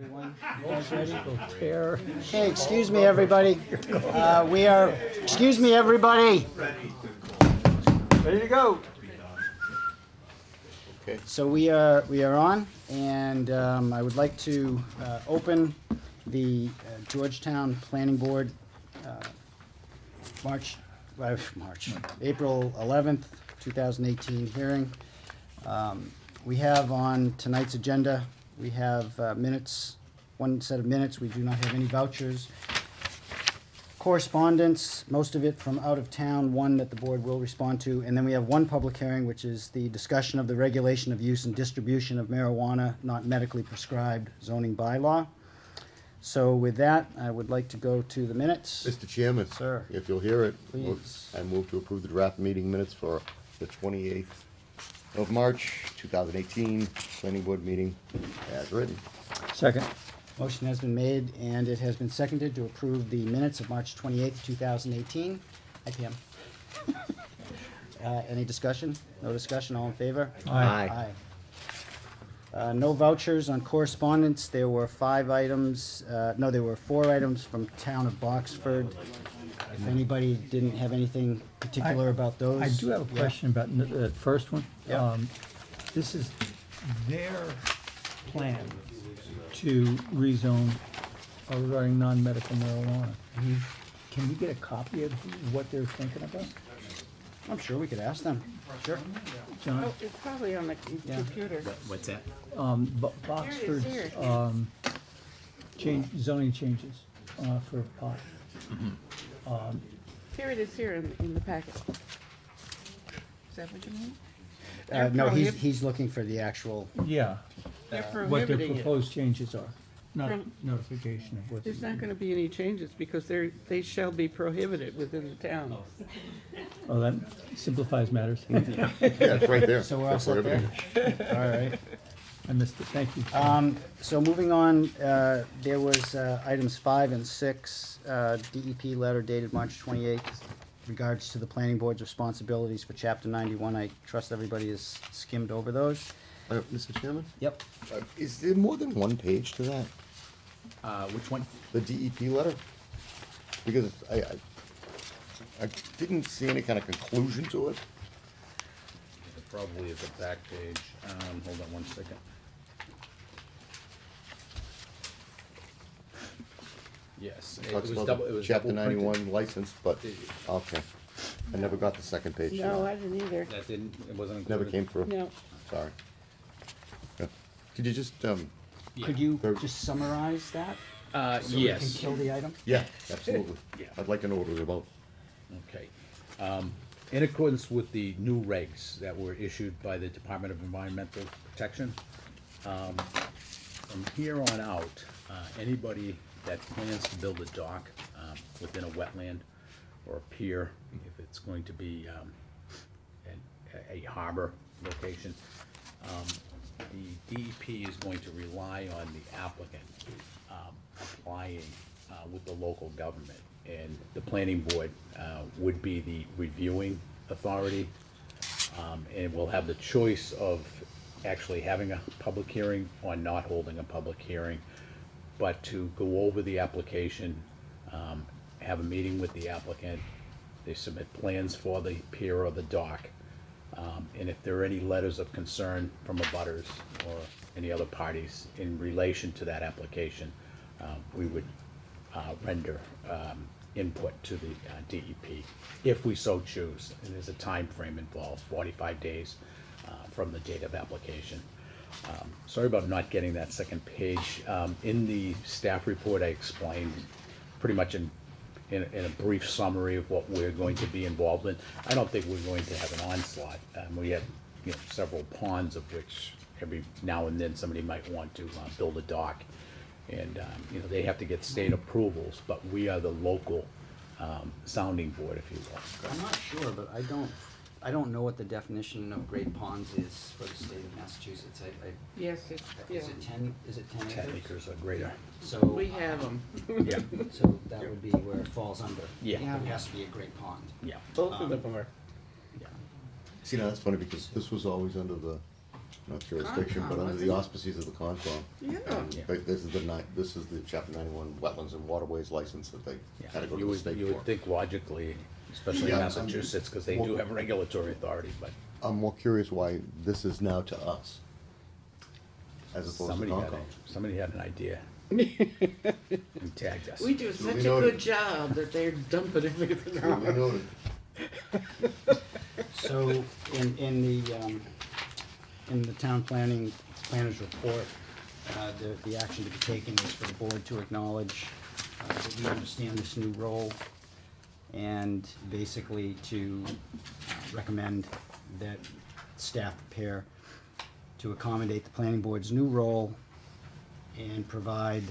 Everyone, you guys ready? Okay, excuse me, everybody. Excuse me, everybody. Ready to go. Okay. So we are on, and I would like to open the Georgetown Planning Board April 11th, 2018 hearing. We have on tonight's agenda, we have minutes, one set of minutes. We do not have any vouchers. Correspondence, most of it from out of town, one that the board will respond to, and then we have one public hearing, which is the discussion of the regulation of use and distribution of marijuana not medically prescribed zoning bylaw. So with that, I would like to go to the minutes. Mr. Chairman. Sir. If you'll hear it. Please. I move to approve the draft meeting minutes for the 28th of March, 2018, planning board meeting as written. Second. Motion has been made and it has been seconded to approve the minutes of March 28th, 2018. Hi, Pam. Any discussion? No discussion, all in favor? Aye. No vouchers on correspondence. There were 5 items, there were 4 items from town of Boxford. If anybody didn't have anything particular about those. I do have a Yeah. question about the first one. Yeah. This is their plan to rezone regarding non-medical marijuana. Can we get a copy of what they're thinking about? I'm sure we could ask them. Sure. John, Oh, it's probably on the Yeah. computer. What's that? Boxford's Here. zoning changes for pot. Here it is here in the packet. Is that what you mean? No, Prohib- he's looking for the actual, Yeah, They're what their prohibiting it. proposed changes are, not From- notification of what. There's not gonna be any changes because they shall be prohibited within the town. Oh, that simplifies matters. Yeah, it's right there. so we're all set there? All right. I missed it, thank you. So moving on, there was items 5 and 6, DEP letter dated March 28th, regards to the planning board's responsibilities for Chapter 91. I trust everybody has skimmed over those. Mr. Chairman? Yep. Is there more than one page to that, Which one? the DEP letter? Because I didn't see any kind of conclusion to it. It probably is a back page. Hold on one second. Yes, it Talks was about double, the it was Chapter double printed. 91 license, but, okay. I never got the second page. No, I didn't either. That didn't, it wasn't included. Never came through. No. Sorry. Yeah. Could you just, Could you There- just summarize that? So we can Yes, kill the item? yeah, absolutely. Yeah. I'd like to know what it was about. okay. In accordance with the new regs that were issued by the Department of Environmental Protection, from here on out, anybody that plans to build a dock within a wetland or a pier, if it's going to be a harbor location, the DEP is going to rely on the applicant applying with the local government. And the planning board would be the reviewing authority, and will have the choice of actually having a public hearing or not holding a public hearing, but to go over the application, have a meeting with the applicant, they submit plans for the pier or the dock, and if there are any letters of concern from abutters or any other parties in relation to that application, we would render input to the DEP, if we so choose. And there's a time frame involved, 45 days from the date of application. Sorry about not getting that second page. In the staff report, I explained pretty much in a brief summary of what we're going to be involved in. I don't think we're going to have an onslaught. We have, several ponds of which every now and then somebody might want to build a dock. And, they have to get state approvals, but we are the local sounding board, if you will. I'm not sure, but I don't know what the definition of great ponds is for the state of Massachusetts. Yes, yeah. Is it 10 acres? 10 acres or greater. So, We have them. Yeah, so that would be where it falls under. Yeah. It has to be a great pond. yeah. Both of them are. See, now that's funny because this was always under the not jurisdiction, but Concom, under the isn't it? auspices of the Concom. Yeah. But this is the chapter 91 wetlands and waterways license that they Yeah, had to go you to the would, state you for. would think logically, especially Yeah, in I mean, Massachusetts, because they do have regulatory authority, but I'm more curious why this is now to us, as opposed to somebody had, Concom. somebody had an idea and tagged us. We do such a noted. good job that they're dumping everything We on us. noted. So, in the town planner's report, the action to be taken is for the board to acknowledge that we understand this new role, and basically to recommend that staff prepare to accommodate the planning board's new role and provide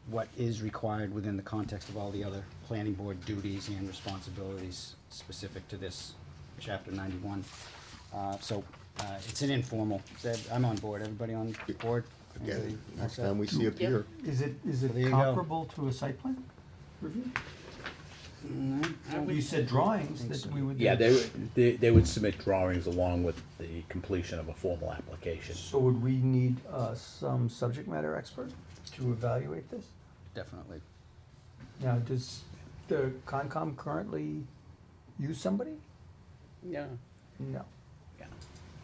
what is required within the context of all the other planning board duties and responsibilities specific to this chapter 91. It's an informal, I'm on board, everybody on board? Again, Everybody all next set? time we see a pier. Is it there you go. comparable to a site plan review? You said drawings think that so. we would. Yeah, they would submit drawings along with the completion of a formal application. So would we need some subject matter expert to evaluate this? Definitely. Now, does the Concom currently use somebody? Yeah, No. Yeah.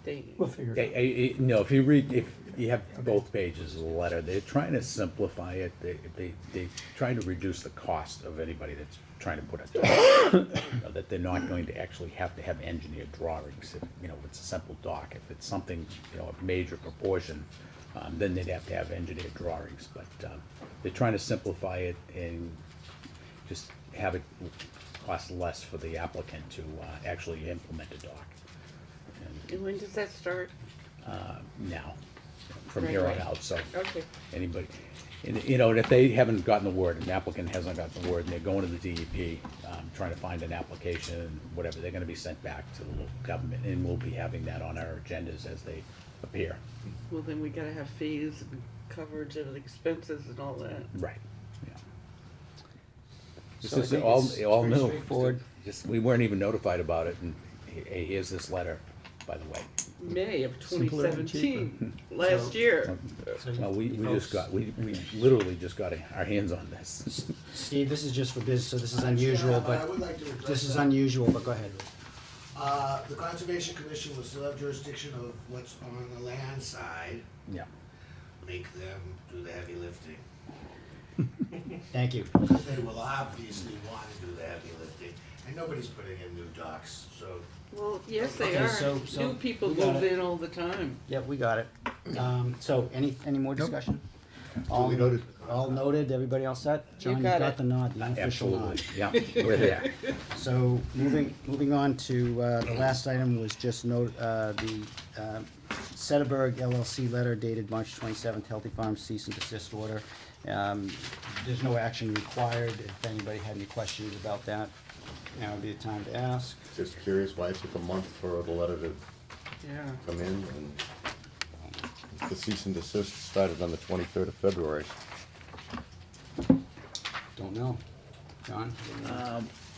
they, We'll figure it out. No, if you have both pages of the letter, they're trying to simplify it, they try to reduce the cost of anybody that's trying to put a dock. You know, that they're not going to actually have to have engineered drawings, if, you know, if it's a simple dock. If it's something, you know, of major proportion, then they'd have to have engineered drawings, but, they're trying to simplify it and just have it cost less for the applicant to, actually implement a dock. and when does that start? Now, from Right, here on right. out, so Okay, anybody, and, you know, and if they haven't gotten the word, an applicant hasn't gotten the word, and they're going to the DEP, trying to find an application, and whatever, they're gonna be sent back to the local government, and we'll be having that on our agendas as they appear. well, then we gotta have fees and coverage of the expenses and all that. Right, yeah. This So I is think all, it's all pretty new. straightforward. Just, we weren't even notified about it, and here's this letter, by the way. May of Simpler and 2017, last year. Well, we just folks- got, we literally just got our hands on this. Steve, this is just for business, so this is I unusual, understand, I but would like to address this is that. unusual, but go ahead. The Conservation Commission will still have jurisdiction of what's on the land side, Yeah. make them do the heavy lifting. Thank you. They will obviously want to do the heavy lifting, and nobody's putting in new docks, so. Well, yes, they Okay, are. so New people we got move it. in all the time. Yep, we got it. So, any more discussion? Duly noted. All noted, everybody all set? John, you got got it. the nod, the unofficial nod. Absolutely, yeah, we're there. So, moving on to, the last item was just note, the, Sedberg LLC letter dated March 27th, Healthy Farms cease and desist order. There's no action required. If anybody had any questions about that, now would be the time to ask. Just curious why it took a month for the letter to Yeah. come in, and the cease and desist started on the 23rd of February. Don't know. John?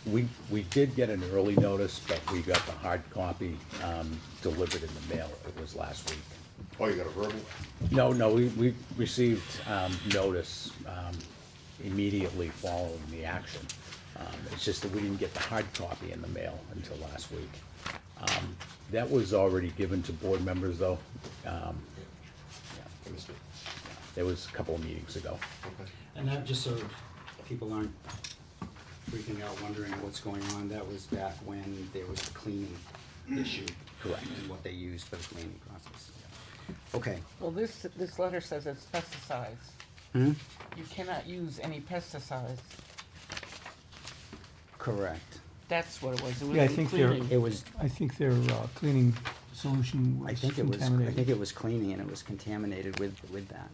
We did get an early notice, but we got the hard copy, delivered in the mail. It was last week. Oh, you got a verbal? No, we received, notice, immediately following the action. It's just that we didn't get the hard copy in the mail until last week. That was already given to board members, though. I missed it. There was a couple of meetings ago. Okay. And that, just so people aren't freaking out, wondering what's going on, that was back when there was a cleaning issue. Correct. And what they used for the cleaning process. Okay. Well, this letter says it's pesticides. Hmm? You cannot use any pesticides. Correct. That's what it was. It was Yeah, I in think they're- cleaning. It was, I think their cleaning solution I was think it was contaminated. cleaning and it was contaminated with that.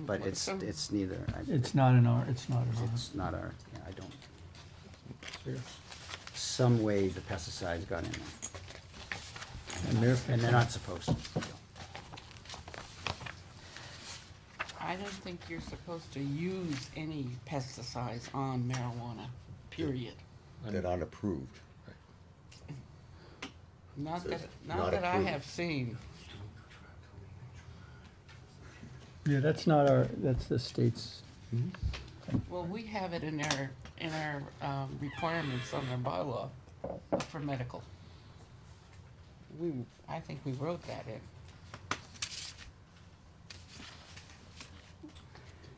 But it's some- neither. It's not in our, It's not our, yeah, I don't, some way the pesticides got in there. And they're not supposed to. I don't think you're supposed to use any pesticides on marijuana, period. That aren't approved. Not Says that, not not that I approved. have seen. Yeah, that's not our, that's the state's. Well, we have it in our requirements on our bylaw for medical. I think we wrote that in.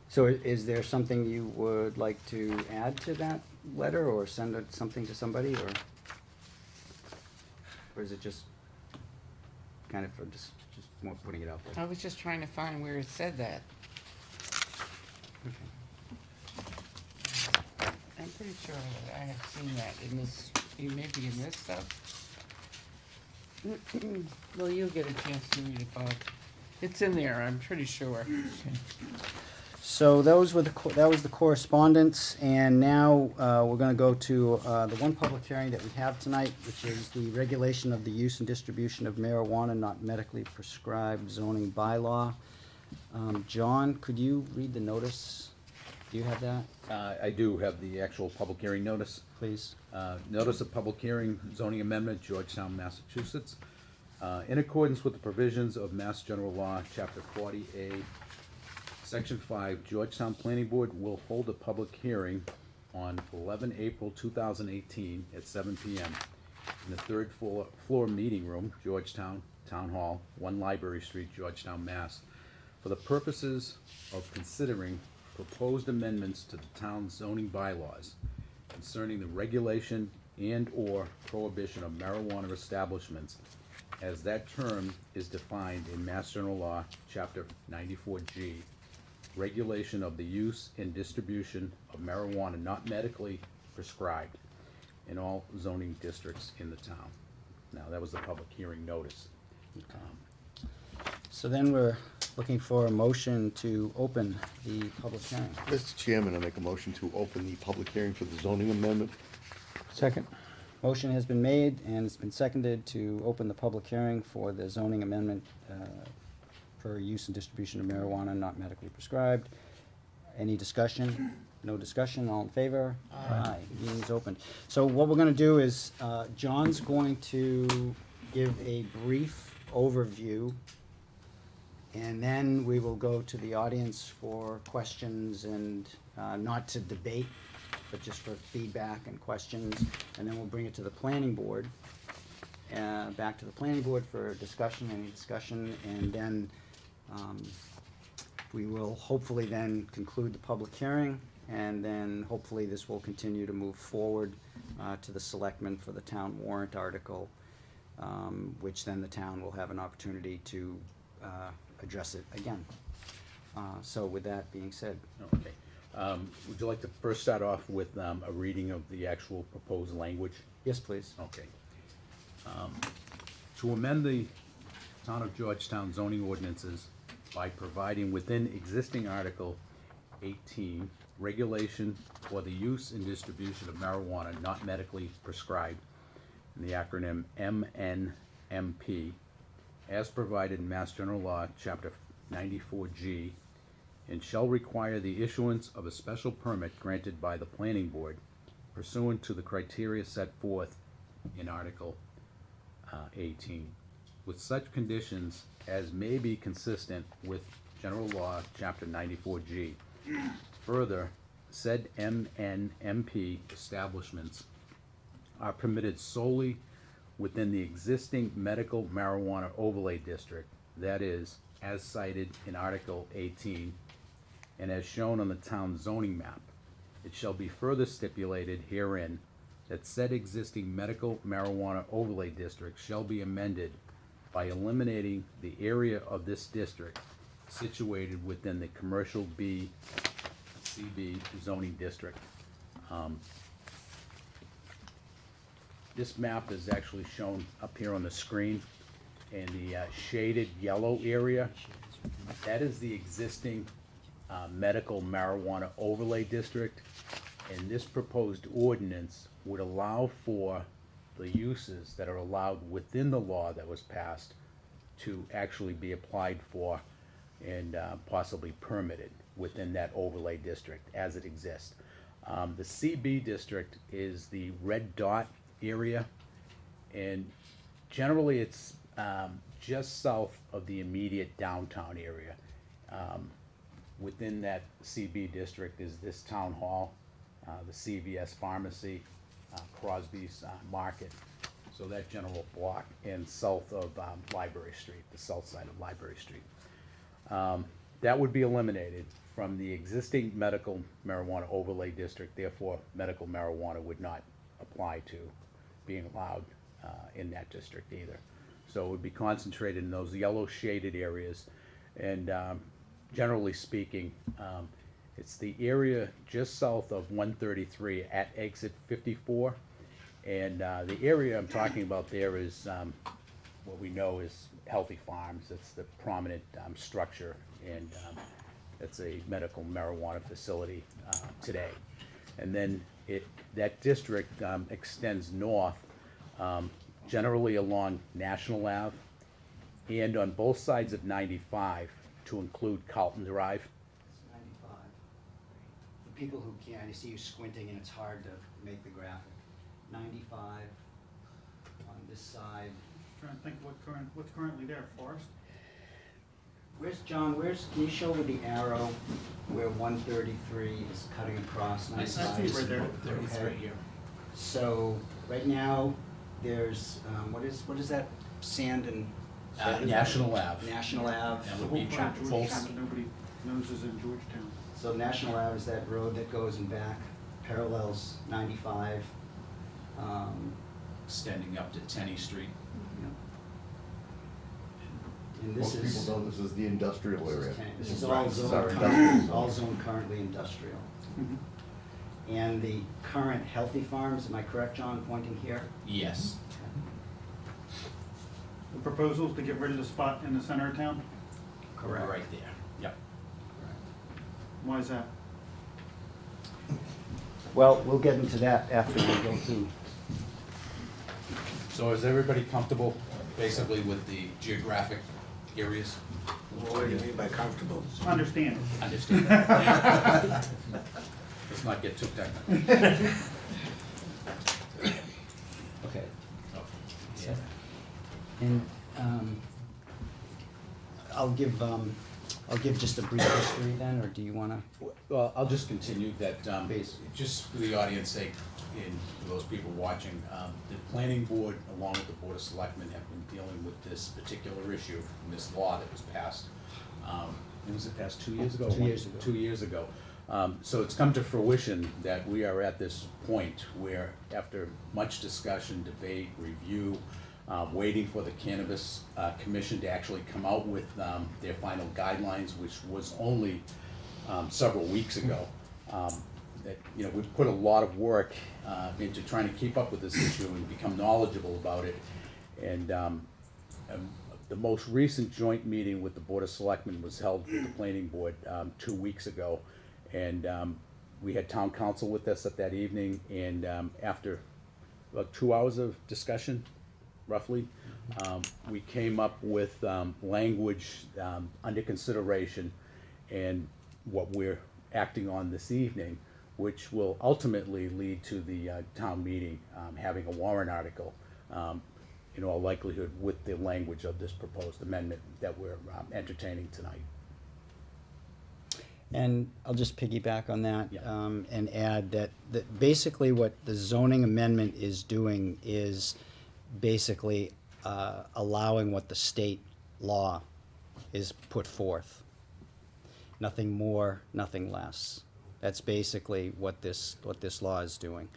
So is there something you would like to add to that letter, or send something to somebody, or is it just kind of for just more putting it out there? I was just trying to find where it said that. I'm pretty sure that I have seen that in this, maybe in this stuff. Well, you'll get a chance to read it, Bob. It's in there, I'm pretty sure. So those were that was the correspondence, and now we're gonna go to the one public hearing that we have tonight, which is the regulation of the use and distribution of marijuana not medically prescribed zoning bylaw. John, could you read the notice? Do you have that, I do have the actual public hearing notice. please? Notice of public hearing, zoning amendment, Georgetown, Massachusetts. In accordance with the provisions of Mass General Law, Chapter 40A, Section 5, Georgetown Planning Board will hold a public hearing on 11 April 2018 at 7 p.m. in the third floor meeting room, Georgetown Town Hall, 1 Library Street, Georgetown, Mass, for the purposes of considering proposed amendments to the town's zoning bylaws concerning the regulation and/or prohibition of marijuana establishments as that term is defined in Mass General Law, Chapter 94G, regulation of the use and distribution of marijuana not medically prescribed in all zoning districts in the town. Now, that was the public hearing notice. So then we're looking for a motion to open the public hearing. Mr. Chairman, I make a motion to open the public hearing for the zoning amendment. Second. Motion has been made and it's been seconded to open the public hearing for the zoning amendment for use and distribution of marijuana not medically prescribed. Any discussion? No discussion, all in favor? Aye. Meeting is open. So what we're gonna do is, John's going to give a brief overview, and then we will go to the audience for questions and, not to debate, but just for feedback and questions, and then we'll bring it to the planning board, back to the planning board for discussion, any discussion, and then, we will hopefully then conclude the public hearing, and then hopefully this will continue to move forward, to the selectmen for the town warrant article, which then the town will have an opportunity to, address it again. So with that being said, Okay. Would you like to first start off with a reading of the actual proposed language? yes, please. Okay. To amend the Town of Georgetown zoning ordinances by providing within existing Article 18, regulation for the use and distribution of marijuana not medically prescribed, in the acronym MNMP, as provided in Mass General Law, Chapter 94G, and shall require the issuance of a special permit granted by the planning board pursuant to the criteria set forth in Article 18, with such conditions as may be consistent with General Law, Chapter 94G. Further, said MNMP establishments are permitted solely within the existing medical marijuana overlay district, that is, as cited in Article 18, and as shown on the town zoning map. It shall be further stipulated herein that said existing medical marijuana overlay district shall be amended by eliminating the area of this district situated within the commercial B, CB zoning district. This map is actually shown up here on the screen, in the shaded yellow area. That is the existing medical marijuana overlay district, and this proposed ordinance would allow for the uses that are allowed within the law that was passed to actually be applied for and possibly permitted within that overlay district as it exists. The CB district is the red dot area, and Generally, it's just south of the immediate downtown area. Within that CB district is this town hall, the CVS pharmacy, Crosby's Market. So that general block, and south of Library Street, the south side of Library Street. That would be eliminated from the existing medical marijuana overlay district, therefore medical marijuana would not apply to being allowed in that district either. So it would be concentrated in those yellow shaded areas, and generally speaking, it's the area just south of 133 at exit 54, and the area I'm talking about there is what we know is Healthy Farms. It's the prominent structure, and it's a medical marijuana facility today. And then that district extends north, generally along National Ave, and on both sides of 95 to include Carlton Drive. 95. For people who can't, I see you squinting and it's hard to make the graphic. 95 on this side. Trying to think what's currently there, Forest? Where's John, can you show with the arrow where 133 is cutting across 95? I see right there. 33 Okay. here. So, right now, there's, what is that, sand and? National Ave. National Ave. That The would whole be part of both. Georgetown that nobody knows is in Georgetown. So National Ave is that road that goes in back, parallels 95. Extending up to Tenney Street. And this Most is. people know this is the industrial area. This is Right, all this is zone our currently, industrial zone. all zone currently industrial. And the current Healthy Farms, am I correct, John, pointing here? Yes. The proposal is to get rid of the spot in the center of town? Correct. Right there. Yep. Why is that? Well, we'll get into that after we go through. So is everybody comfortable basically with the geographic areas? What do you mean by comfortable? Understand. Understand? Let's not get too technical. Okay. Yeah. And I'll give just a brief history then, or do you wanna? Well, I'll just continue that, Please. just for the audience sake, and for those people watching, the planning board, along with the board of selectmen, have been dealing with this particular issue, and this law that was passed. When was it passed, 2 years ago? 2 years ago. 2 years ago. So it's come to fruition that we are at this point where, after much discussion, debate, review, waiting for the Cannabis Commission to actually come out with their final guidelines, which was only several weeks ago. That, you know, we've put a lot of work into trying to keep up with this issue and become knowledgeable about it. And the most recent joint meeting with the Board of Selectmen was held with the Planning Board 2 weeks ago. And we had town council with us at that evening, and after about 2 hours of discussion, roughly, we came up with language under consideration and what we're acting on this evening, which will ultimately lead to the town meeting having a warrant article, in all likelihood, with the language of this proposed amendment that we're entertaining tonight. And I'll just piggyback on that, Yeah. and add that basically what the zoning amendment is doing is basically allowing what the state law is put forth. Nothing more, nothing less. That's basically what this law is doing,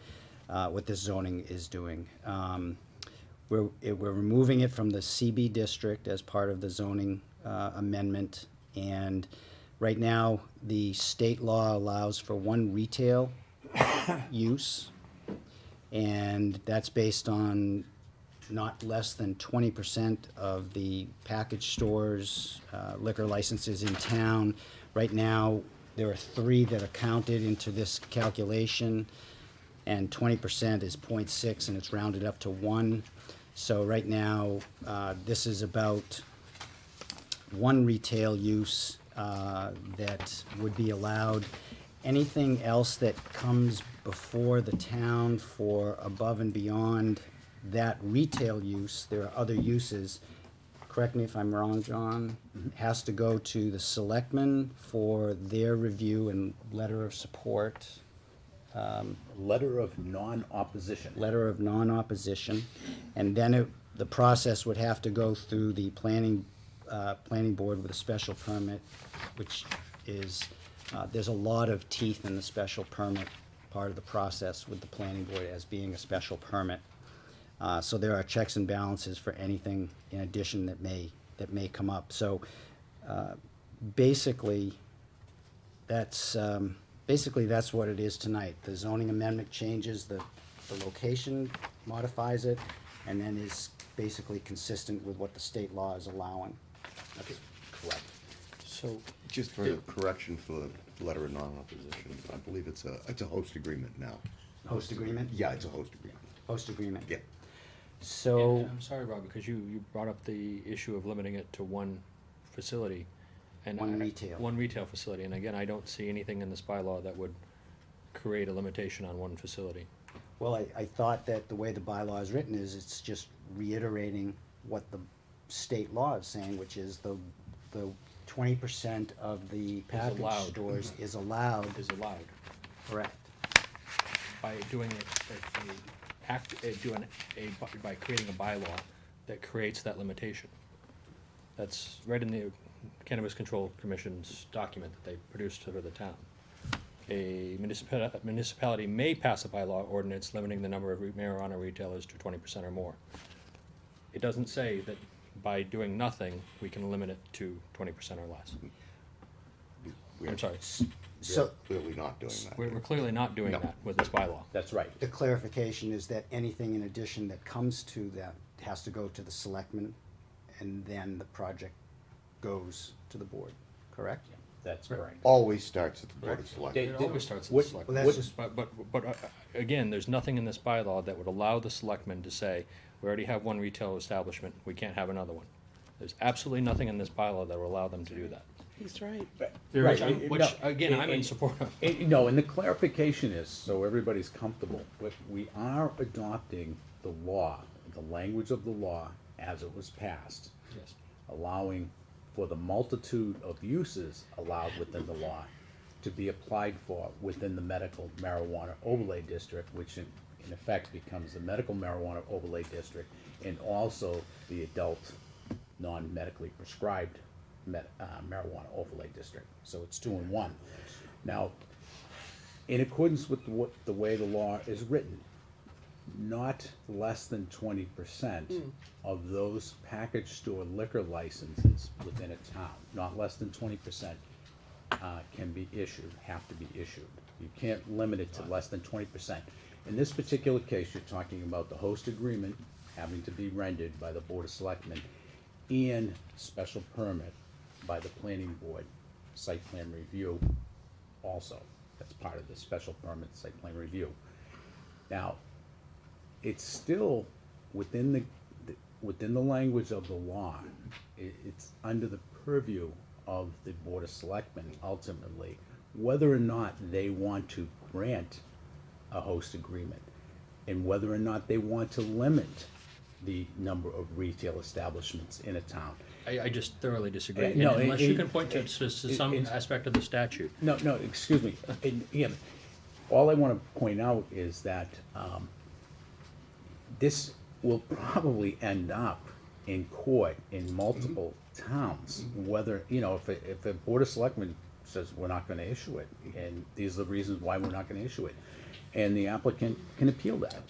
what this zoning is doing. We're removing it from the CB district as part of the zoning amendment, and right now, the state law allows for one retail use, and that's based on not less than 20% of the package stores, liquor licenses in town. Right now, there are 3 that are counted into this calculation, and 20% is 0.6, and it's rounded up to 1. So right now, this is about one retail use that would be allowed. Anything else that comes before the town for above and beyond that retail use, there are other uses, correct me if I'm wrong, John, has to go to the selectmen for their review and letter of support, Letter of non-opposition. letter of non-opposition, and then the process would have to go through the planning board with a special permit, which is, there's a lot of teeth in the special permit part of the process with the planning board as being a special permit. So there are checks and balances for anything in addition that may come up. So, basically, that's what it is tonight. The zoning amendment changes the location, modifies it, and then is basically consistent with what the state law is allowing. That's correct. So, Just for a correction for the letter of non-opposition, I believe it's a host agreement now. Host agreement? Yeah, it's a host agreement. Host agreement. Yeah. So, And I'm sorry, Rob, because you brought up the issue of limiting it to one facility. And One retail. One retail facility, and again, I don't see anything in this bylaw that would create a limitation on one facility. well, I thought that the way the bylaw is written is it's just reiterating what the state law is saying, which is the 20% of the package allowed. stores is allowed. Is allowed Correct. by doing by creating a bylaw that creates that limitation. That's right in the Cannabis Control Commission's document that they produced for the town. A municipality may pass a bylaw ordinance limiting the number of marijuana retailers to 20% or more. It doesn't say that by doing nothing, we can limit it to 20% or less. I'm sorry, So, Clearly not doing that. we're clearly not doing No. that with this bylaw. That's right. the clarification is that anything in addition that comes to that has to go to the selectmen, and then the project goes to the board, correct? That's correct. Always starts at the Board of They- Selectmen. It always starts with what- the Well, selectmen. that's just, But again, there's nothing in this bylaw that would allow the selectmen to say, we already have one retail establishment, we can't have another one. There's absolutely nothing in this bylaw that will allow them to do that. He's right. Which, again, I'm in support of. No, and the clarification is, so everybody's comfortable, we are adopting the law, the language of the law as it was passed, Yes. allowing for the multitude of uses allowed within the law to be applied for within the medical marijuana overlay district, which in effect becomes the medical marijuana overlay district, and also the adult non-medically prescribed marijuana overlay district. So it's 2 in 1. Now, in accordance with the way the law is written, not less than 20% of those package store liquor licenses within a town, not less than 20%, can be issued, have to be issued. You can't limit it to less than 20%. In this particular case, you're talking about the host agreement having to be rendered by the Board of Selectmen and special permit by the planning board, site plan review also. That's part of the special permit, site plan review. Now, it's still within the language of the law. It's under the purview of the Board of Selectmen ultimately, whether or not they want to grant a host agreement and whether or not they want to limit the number of retail establishments in a town. I just thoroughly disagree. No, And unless you it- can point to some it- aspect of the statute. No, excuse me. And again, all I want to point out is that this will probably end up in court in multiple towns, whether, if a Board of Selectmen says we're not going to issue it, and these are the reasons why we're not going to issue it, and the applicant can appeal that.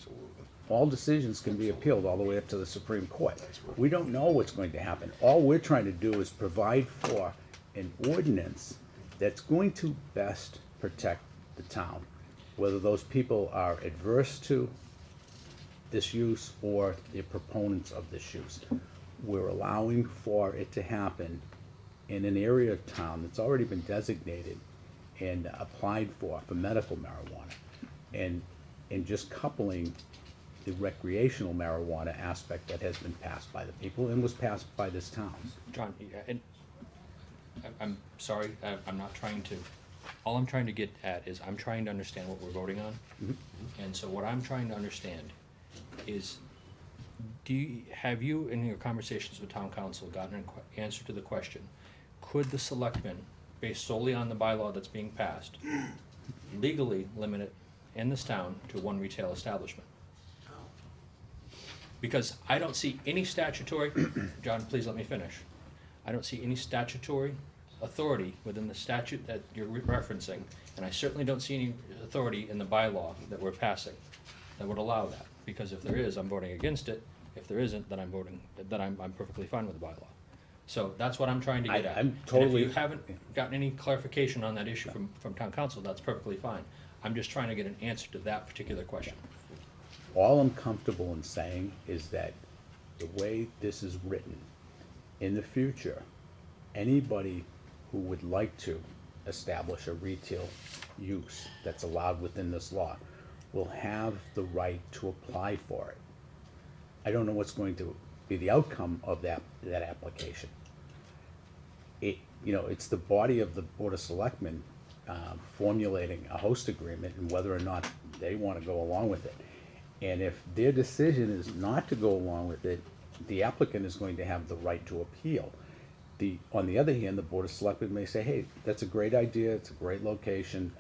All decisions can be appealed all the way up to the Supreme Court. We don't know what's going to happen. All we're trying to do is provide for an ordinance that's going to best protect the town, whether those people are adverse to this use or the proponents of this use. We're allowing for it to happen in an area of town that's already been designated and applied for medical marijuana. And just coupling the recreational marijuana aspect that has been passed by the people and was passed by this town. John, and I'm sorry, I'm not trying to, all I'm trying to get at is I'm trying to understand what we're voting on. And so what I'm trying to understand is have you, in your conversations with town council, gotten an answer to the question, could the selectmen, based solely on the bylaw that's being passed, legally limit it in this town to one retail establishment? Because I don't see any statutory, John, please let me finish. I don't see any statutory authority within the statute that you're referencing, and I certainly don't see any authority in the bylaw that we're passing that would allow that. Because if there is, I'm voting against it. If there isn't, then I'm perfectly fine with the bylaw. So that's what I'm trying to get at. I'm totally- And if you haven't gotten any clarification on that issue from town council, that's perfectly fine. I'm just trying to get an answer to that particular question. All I'm comfortable in saying is that the way this is written, in the future, anybody who would like to establish a retail use that's allowed within this law will have the right to apply for it. I don't know what's going to be the outcome of that application. It's the body of the Board of Selectmen formulating a host agreement and whether or not they want to go along with it. And if their decision is not to go along with it, the applicant is going to have the right to appeal. On the other hand, the Board of Selectmen may say, hey, that's a great idea, it's a great location,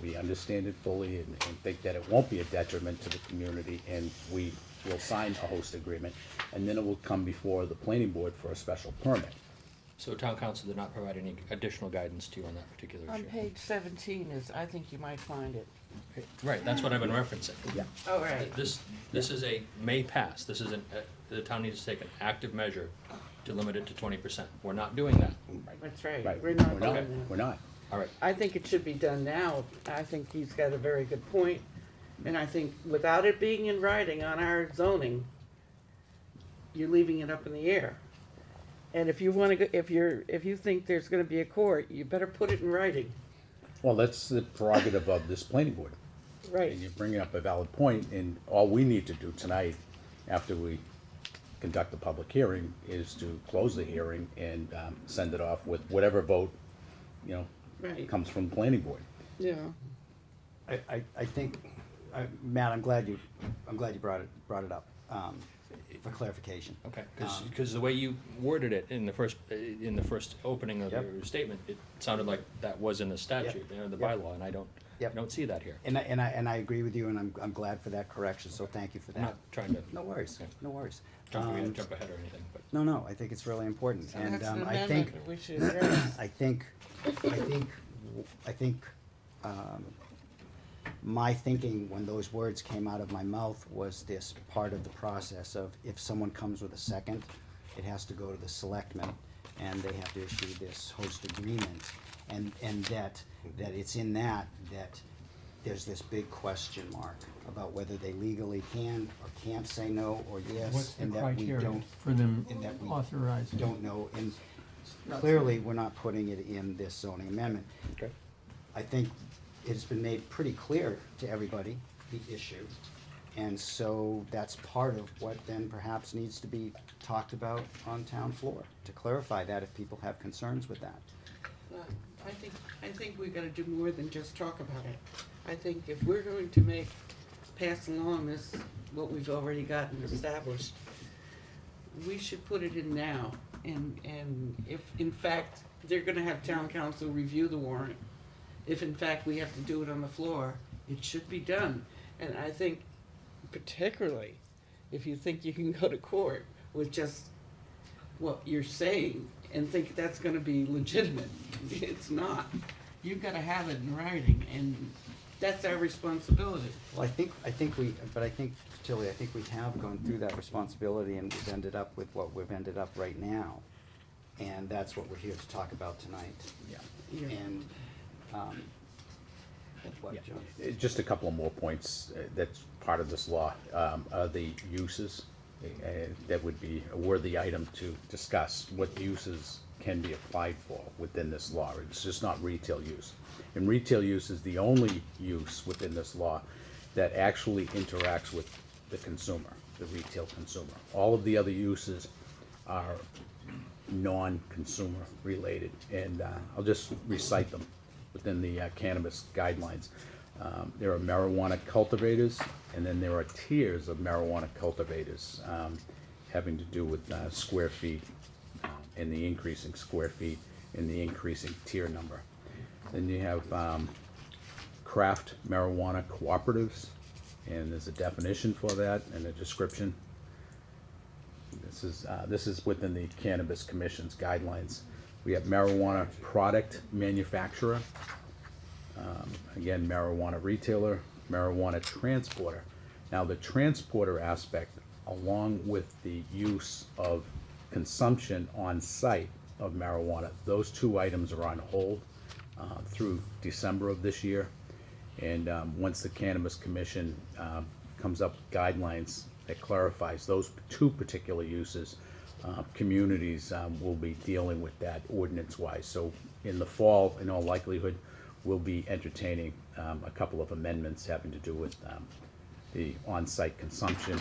we understand it fully and think that it won't be a detriment to the community, and we will sign a host agreement, and then it will come before the planning board for a special permit. So town council did not provide any additional guidance to you on that particular On issue? page 17 I think you might find it. Right, that's what I've been referencing. Yeah. Oh, right. This is a may pass, this is the town needs to take an active measure to limit it to 20%. We're not doing that. That's right. Right, We're not Okay. doing that. We're not. All right, I think it should be done now. I think he's got a very good point. And I think without it being in writing on our zoning, you're leaving it up in the air. And if you wanna go, if you think there's gonna be a court, you better put it in writing. Well, that's the prerogative of this planning board. Right. And you're bringing up a valid point, and all we need to do tonight, after we conduct the public hearing, is to close the hearing and send it off with whatever vote, Right. comes from the planning board. Yeah. I think, Matt, I'm glad you brought it up, for clarification. okay, because the way you worded it in the first opening of Yep. your statement, it sounded like that was in the statute, the Yep. bylaw, and I don't Yep. see that here. And I agree with you, and I'm glad for that correction, so thank you for I'm that. not trying to No worries, Okay. no worries. jump Um, ahead or anything, but. No, I think it's really important, So and that's an I amendment think, that we should address. I think, my thinking when those words came out of my mouth was this part of the process of if someone comes with a second, it has to go to the selectmen, and they have to issue this host agreement, and that it's in that there's this big question mark about whether they legally can or can't say no or yes, What's the and that we criteria don't, for them and that we authorizing? don't know, and clearly, we're not putting it in this zoning amendment. Okay. I think it's been made pretty clear to everybody, the issue, and so that's part of what then perhaps needs to be talked about on town floor, to clarify that if people have concerns with that. I think we gotta do more than just talk about it. I think if we're going to pass along this, what we've already gotten established, we should put it in now. And if, in fact, they're gonna have town council review the warrant, if in fact we have to do it on the floor, it should be done. And I think particularly, if you think you can go to court with just what you're saying and think that's gonna be legitimate, it's not. You've gotta have it in writing, and that's our responsibility. Well, I think Tilly, I think we have gone through that responsibility and we've ended up with what we've ended up right now. And that's what we're here to talk about tonight. Yeah. Yeah. And, what, Yeah. John? Just a couple of more points that's part of this law, are the uses. That would be a worthy item to discuss, what uses can be applied for within this law. It's just not retail use. And retail use is the only use within this law that actually interacts with the consumer, the retail consumer. All of the other uses are non-consumer related, and I'll just recite them within the cannabis guidelines. There are marijuana cultivators, and then there are tiers of marijuana cultivators. having to do with square feet and the increasing square feet and the increasing tier number. Then you have craft marijuana cooperatives, and there's a definition for that and a description. This is within the Cannabis Commission's guidelines. We have marijuana product manufacturer, again, marijuana retailer, marijuana transporter. Now, the transporter aspect, along with the use of consumption on site of marijuana, those two items are on hold through December of this year. And once the Cannabis Commission comes up with guidelines that clarifies those two particular uses, communities will be dealing with that ordinance-wise. So in the fall, in all likelihood, we'll be entertaining a couple of amendments having to do with the on-site consumption.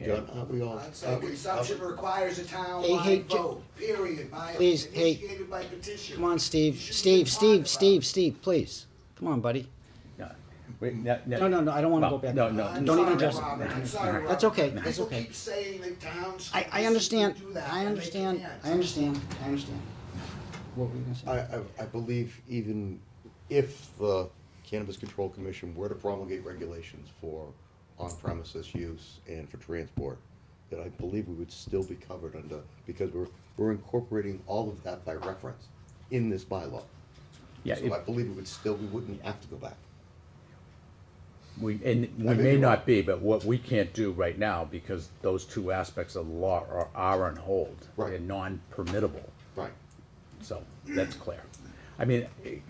John, aren't we all? On-site consumption requires a Hey, town-wide vote, period, Please, hey, initiated by petition. Come on, Steve. You shouldn't Steve, even Steve, talk Steve, about Steve, please. Come on, buddy. Wait, No, I don't wanna well, go back. No, no. I'm Don't even sorry, address it. Robert, I'm sorry, Robert. That's okay, that's People okay. keep saying that towns. I understand, do that, I and they understand, can't. I understand, I understand. What were you gonna say? I believe even if the Cannabis Control Commission were to promulgate regulations for on-premises use and for transport, that I believe we would still be covered under, because we're incorporating all of that by reference in this bylaw. Yeah, So I believe it would still, we wouldn't have to go back. we I may may be not wrong. be, but what we can't do right now, because those two aspects of the law are on hold. Right. They're non-permittable, Right. so that's clear. I mean,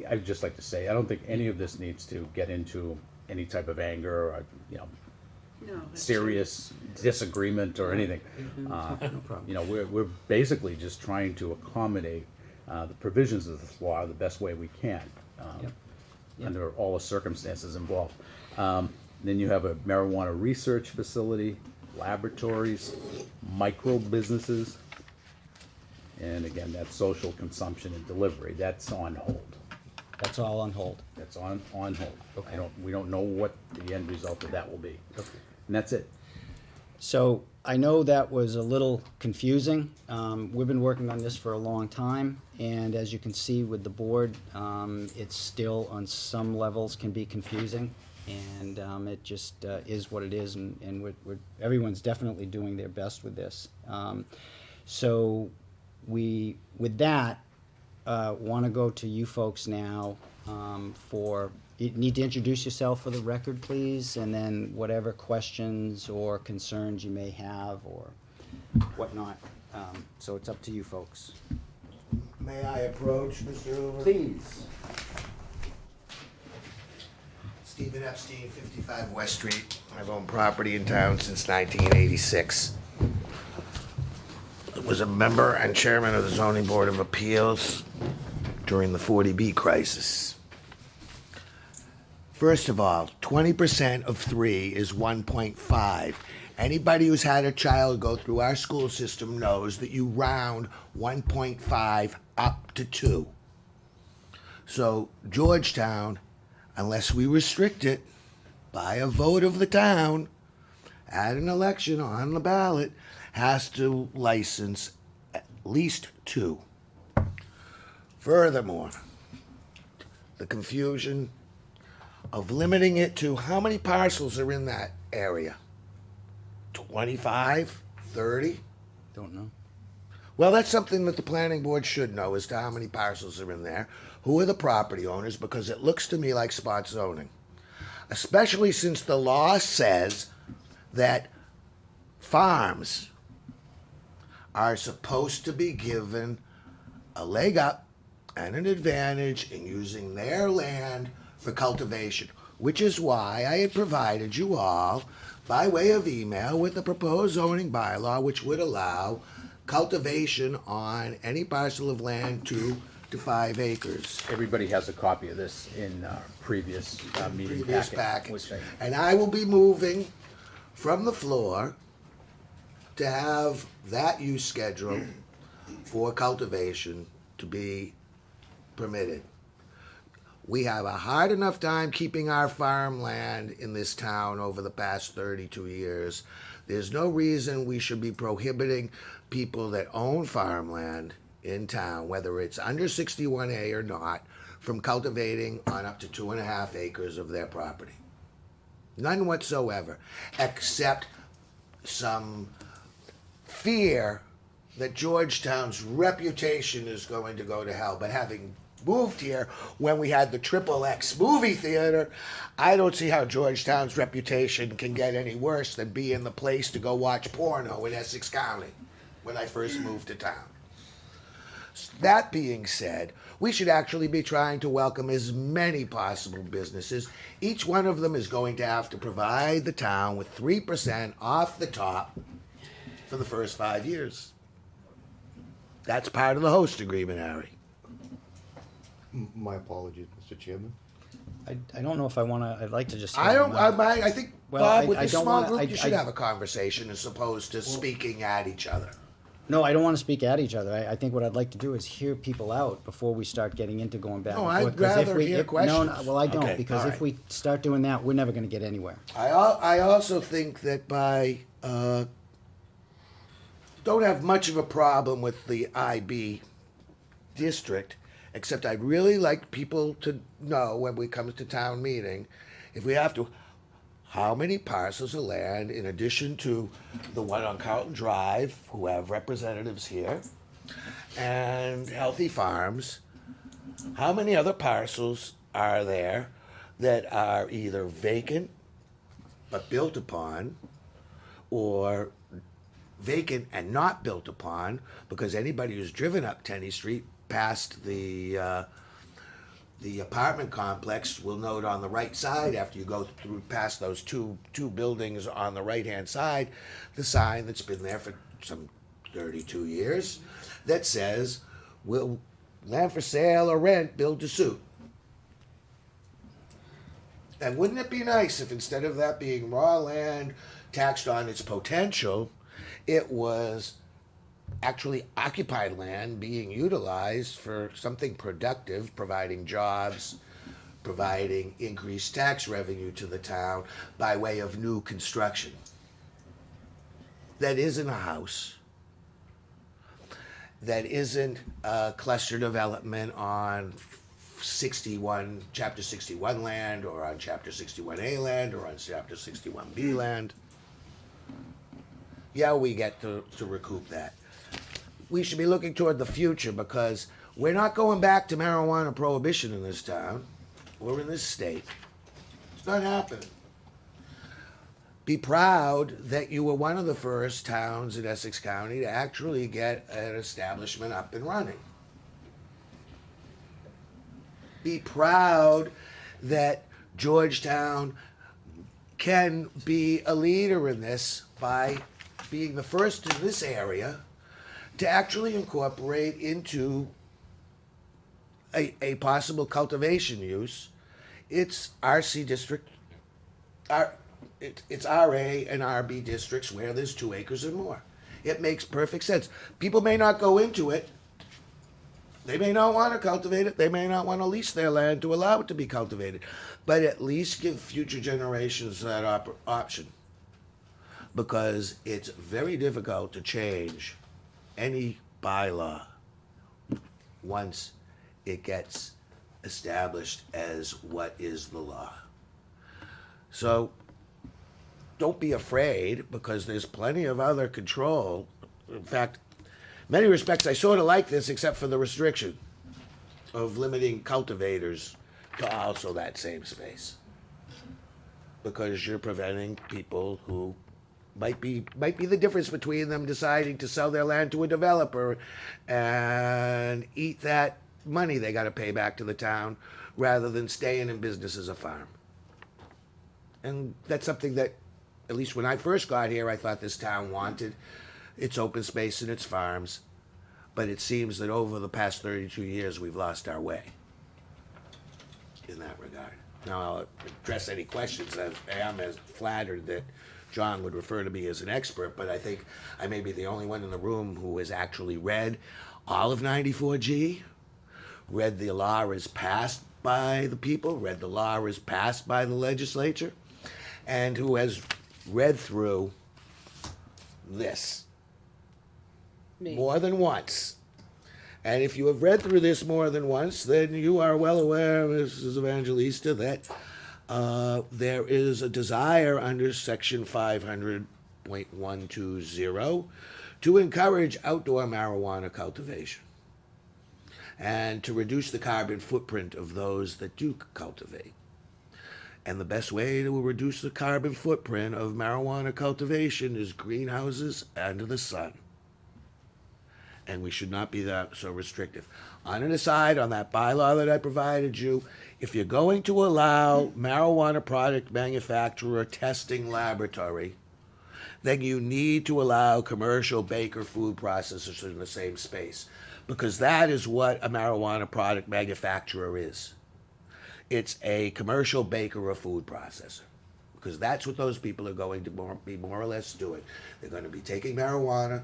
I'd just like to say, I don't think any of this needs to get into any type of anger or, No, that's- serious disagreement or anything. You know, we're basically just trying to accommodate the provisions of this law the best way we can, Yep. under all the circumstances involved. Then you have a marijuana research facility, laboratories, micro businesses, and again, that's social consumption and delivery, that's on hold. That's all on hold. That's on hold. Okay. We don't know what the end result of that will be. And that's it. So I know that was a little confusing. We've been working on this for a long time, and as you can see with the board, it's still on some levels can be confusing, and it just is what it is, and everyone's definitely doing their best with this. So with that, want to go to you folks now you need to introduce yourself for the record, please, and then whatever questions or concerns you may have or whatnot. So it's up to you folks. May I approach, Mr. Hoover? Please. Stephen Epstein, 55 West Street. I've owned property in town since 1986. I was a member and chairman of the Zoning Board of Appeals during the 40B crisis. First of all, 20% of 3 is 1.5. Anybody who's had a child go through our school system knows that you round 1.5 up to 2. So Georgetown, unless we restrict it by a vote of the town at an election on the ballot, has to license at least 2. Furthermore, the confusion of limiting it to how many parcels are in that area? 25? 30? Don't know. Well, that's something that the planning board should know as to how many parcels are in there. Who are the property owners? Because it looks to me like spot zoning. Especially since the law says that farms are supposed to be given a leg up and an advantage in using their land for cultivation, which is why I had provided you all by way of email with the proposed zoning bylaw, which would allow cultivation on any parcel of land 2 to 5 acres. Everybody has a copy of this in previous meeting Previous packet. packets. which And I will be moving from the floor to have that use schedule for cultivation to be permitted. We have a hard enough time keeping our farmland in this town over the past 32 years There's no reason we should be prohibiting people that own farmland in town, whether it's under 61A or not, from cultivating on up to 2.5 acres of their property. None whatsoever, except some fear that Georgetown's reputation is going to go to hell. But having moved here when we had the Triple X movie theater, I don't see how Georgetown's reputation can get any worse than being the place to go watch porno in Essex County when I first moved to town. That being said, we should actually be trying to welcome as many possible businesses. Each one of them is going to have to provide the town with 3% off the top for the first 5 years. That's part of the host agreement, Harry. My apologies, Mr. Chairman. I don't know if I wanna, I'd like to just. I don't. I think Well, Bob, I- with I this don't small wanna- group, you should I- have a conversation as opposed to speaking at each other. No, I don't wanna speak at each other. I think what I'd like to do is hear people out before we start getting into going back No, and I'd forth. 'Cause if rather we- hear if- No, questions. no, well, I Okay, don't, because all if right. we start doing that, we're never gonna get anywhere. I also think that don't have much of a problem with the IB district, except I'd really like people to know when we come to town meeting, if we have to, how many parcels of land, in addition to the one on Carlton Drive, who have representatives here, and Healthy Farms, how many other parcels are there that are either vacant but built upon, or vacant and not built upon, because anybody who's driven up Tenny Street past the apartment complex will note on the right side, after you go through past those two buildings on the right-hand side, the sign that's been there for some 32 years that says, "Will land for sale or rent, build to suit." And wouldn't it be nice if instead of that being raw land taxed on its potential, it was actually occupied land being utilized for something productive, providing jobs, providing increased tax revenue to the town by way of new construction? That isn't a house. That isn't a cluster development on Chapter 61 land, or on Chapter 61A land, or on Chapter 61B land. Yeah, we get to recoup that. We should be looking toward the future, because we're not going back to marijuana prohibition in this town or in this state. It's not happening. Be proud that you were one of the first towns in Essex County to actually get an establishment up and running. Be proud that Georgetown can be a leader in this by being the first in this area to actually incorporate into a possible cultivation use its RC district, it's RA and RB districts where there's 2 acres or more. It makes perfect sense. People may not go into it. They may not want to cultivate it. They may not want to lease their land to allow it to be cultivated. But at least give future generations that option. Because it's very difficult to change any bylaw once it gets established as what is the law. So don't be afraid, because there's plenty of other control. In fact, in many respects, I sort of like this, except for the restriction of limiting cultivators to also that same space, because you're preventing people who might be the difference between them deciding to sell their land to a developer and eat that money they got to pay back to the town, rather than staying in business as a farm. And that's something that, at least when I first got here, I thought this town wanted. Its open space and its farms, but it seems that over the past 32 years, we've lost our way in that regard. Now, I'll address any questions. I am as flattered that John would refer to me as an expert, but I think I may be the only one in the room who has actually read all of 94G, read the law as passed by the people, read the law as passed by the legislature, and who has read through this Me. more than once. And if you have read through this more than once, then you are well aware, Mrs. Evangelista, that there is a desire under section 500.120 to encourage outdoor marijuana cultivation and to reduce the carbon footprint of those that do cultivate. And the best way to reduce the carbon footprint of marijuana cultivation is greenhouses under the sun. And we should not be that so restrictive. On an aside, on that bylaw that I provided you, if you're going to allow marijuana product manufacturer testing laboratory, then you need to allow commercial baker food processors in the same space, because that is what a marijuana product manufacturer is. It's a commercial baker or food processor, because that's what those people are going to be more or less doing. They're going to be taking marijuana,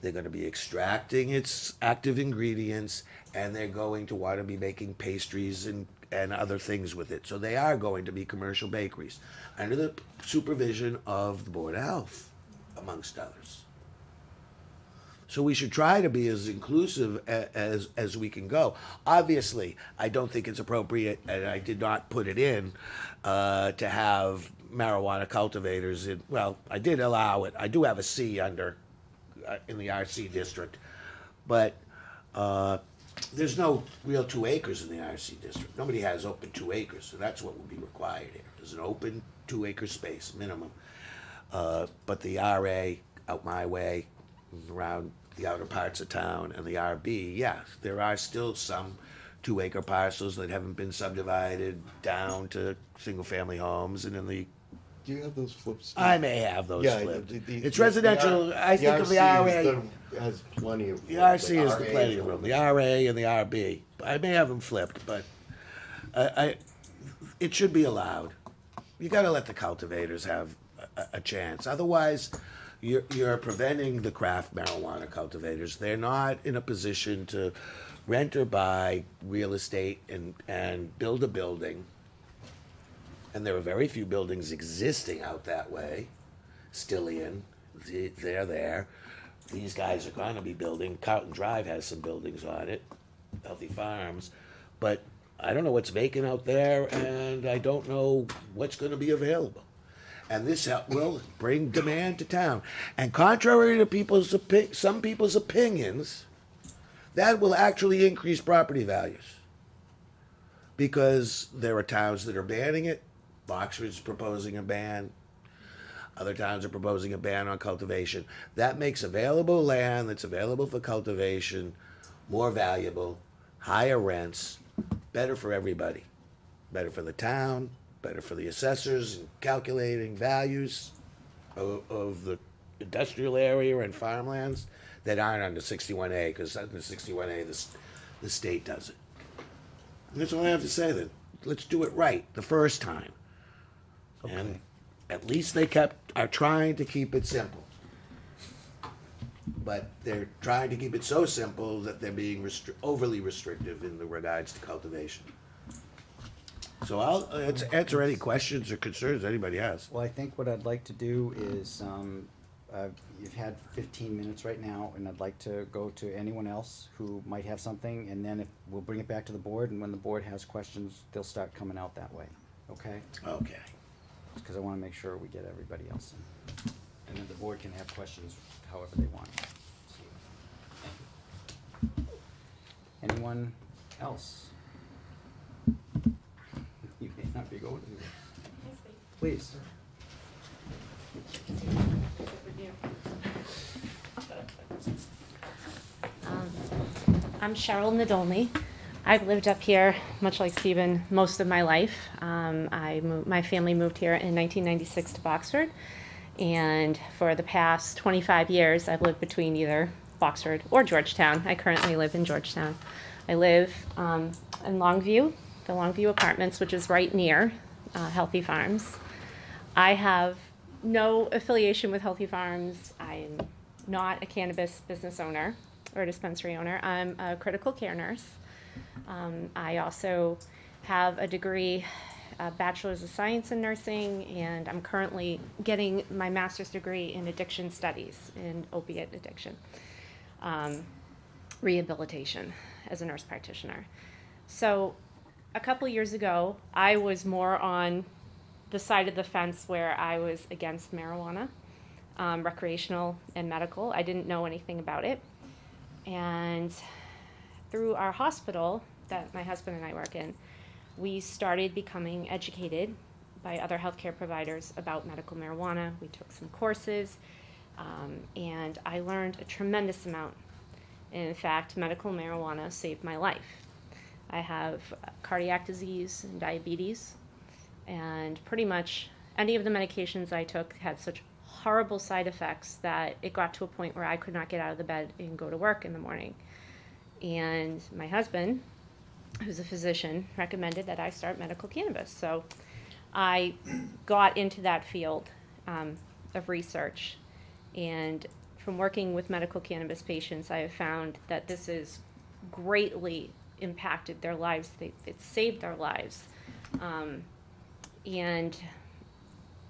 they're going to be extracting its active ingredients, and they're going to want to be making pastries and other things with it. So they are going to be commercial bakeries under the supervision of the Board of Health, amongst others. So we should try to be as inclusive as we can go. Obviously, I don't think it's appropriate, and I did not put it in, to have marijuana cultivators in, well, I did allow it. I do have a C under, in the RC district, but there's no real 2 acres in the RC district. Nobody has open 2 acres, so that's what will be required here. There's an open 2 acre space minimum. But the RA out my way, around the outer parts of town, and the RB, yes, there are still some 2 acre parcels that haven't been subdivided down to single family homes, and in the, Do you have those flips? I may have those Yeah, flipped. the- It's residential, I think of the RC is RA. has plenty of. The RC is the RA plenty of one. room, the RA and the RB. I may have them flipped, but it should be allowed. You gotta let the cultivators have a chance. Otherwise, you're preventing the craft marijuana cultivators. They're not in a position to rent or buy real estate and build a building. And there are very few buildings existing out that way. Stillian, they're there. These guys are gonna be building. Carlton Drive has some buildings on it, Healthy Farms. But I don't know what's vacant out there, and I don't know what's gonna be available. And this will bring demand to town. And contrary to some people's opinions, that will actually increase property values. Because there are towns that are banning it. Boxford's proposing a ban. Other towns are proposing a ban on cultivation. That makes available land that's available for cultivation more valuable, higher rents, better for everybody. Better for the town, better for the assessors in calculating values of the industrial area and farmlands that aren't under 61A, because under 61A, the state does it. And that's all I have to say then. Let's do it right the first time. And at least they are trying to keep it simple. But they're trying to keep it so simple that they're being overly restrictive in the regards to cultivation. So I'll answer any questions or concerns anybody has. Well, I think what I'd like to do is, you've had 15 minutes right now, and I'd like to go to anyone else who might have something, and then we'll bring it back to the board, and when the board has questions, they'll start coming out that way, okay? Okay. Because I want to make sure we get everybody else in. And then the board can have questions however they want. Anyone else? You may not be going to. Please. I'm Cheryl Nadolny. I've lived up here, much like Stephen, most of my life. My family moved here in 1996 to Boxford, and for the past 25 years, I've lived between either Boxford or Georgetown. I currently live in Georgetown. I live in Longview, the Longview Apartments, which is right near Healthy Farms. I have no affiliation with Healthy Farms. I'm not a cannabis business owner or a dispensary owner. I'm a critical care nurse. I also have a degree a bachelor's of science in nursing, and I'm currently getting my master's degree in addiction studies in opiate addiction, rehabilitation as a nurse practitioner. So a couple years ago, I was more on the side of the fence where I was against marijuana, recreational and medical. I didn't know anything about it. And through our hospital that my husband and I work in, we started becoming educated by other healthcare providers about medical marijuana. We took some courses, and I learned a tremendous amount. And in fact, medical marijuana saved my life. I have cardiac disease and diabetes, and pretty much any of the medications I took had such horrible side effects that it got to a point where I could not get out of the bed and go to work in the morning. And my husband, who's a physician, recommended that I start medical cannabis. So I got into that field of research, and from working with medical cannabis patients, I have found that this has greatly impacted their lives. It saved their lives. And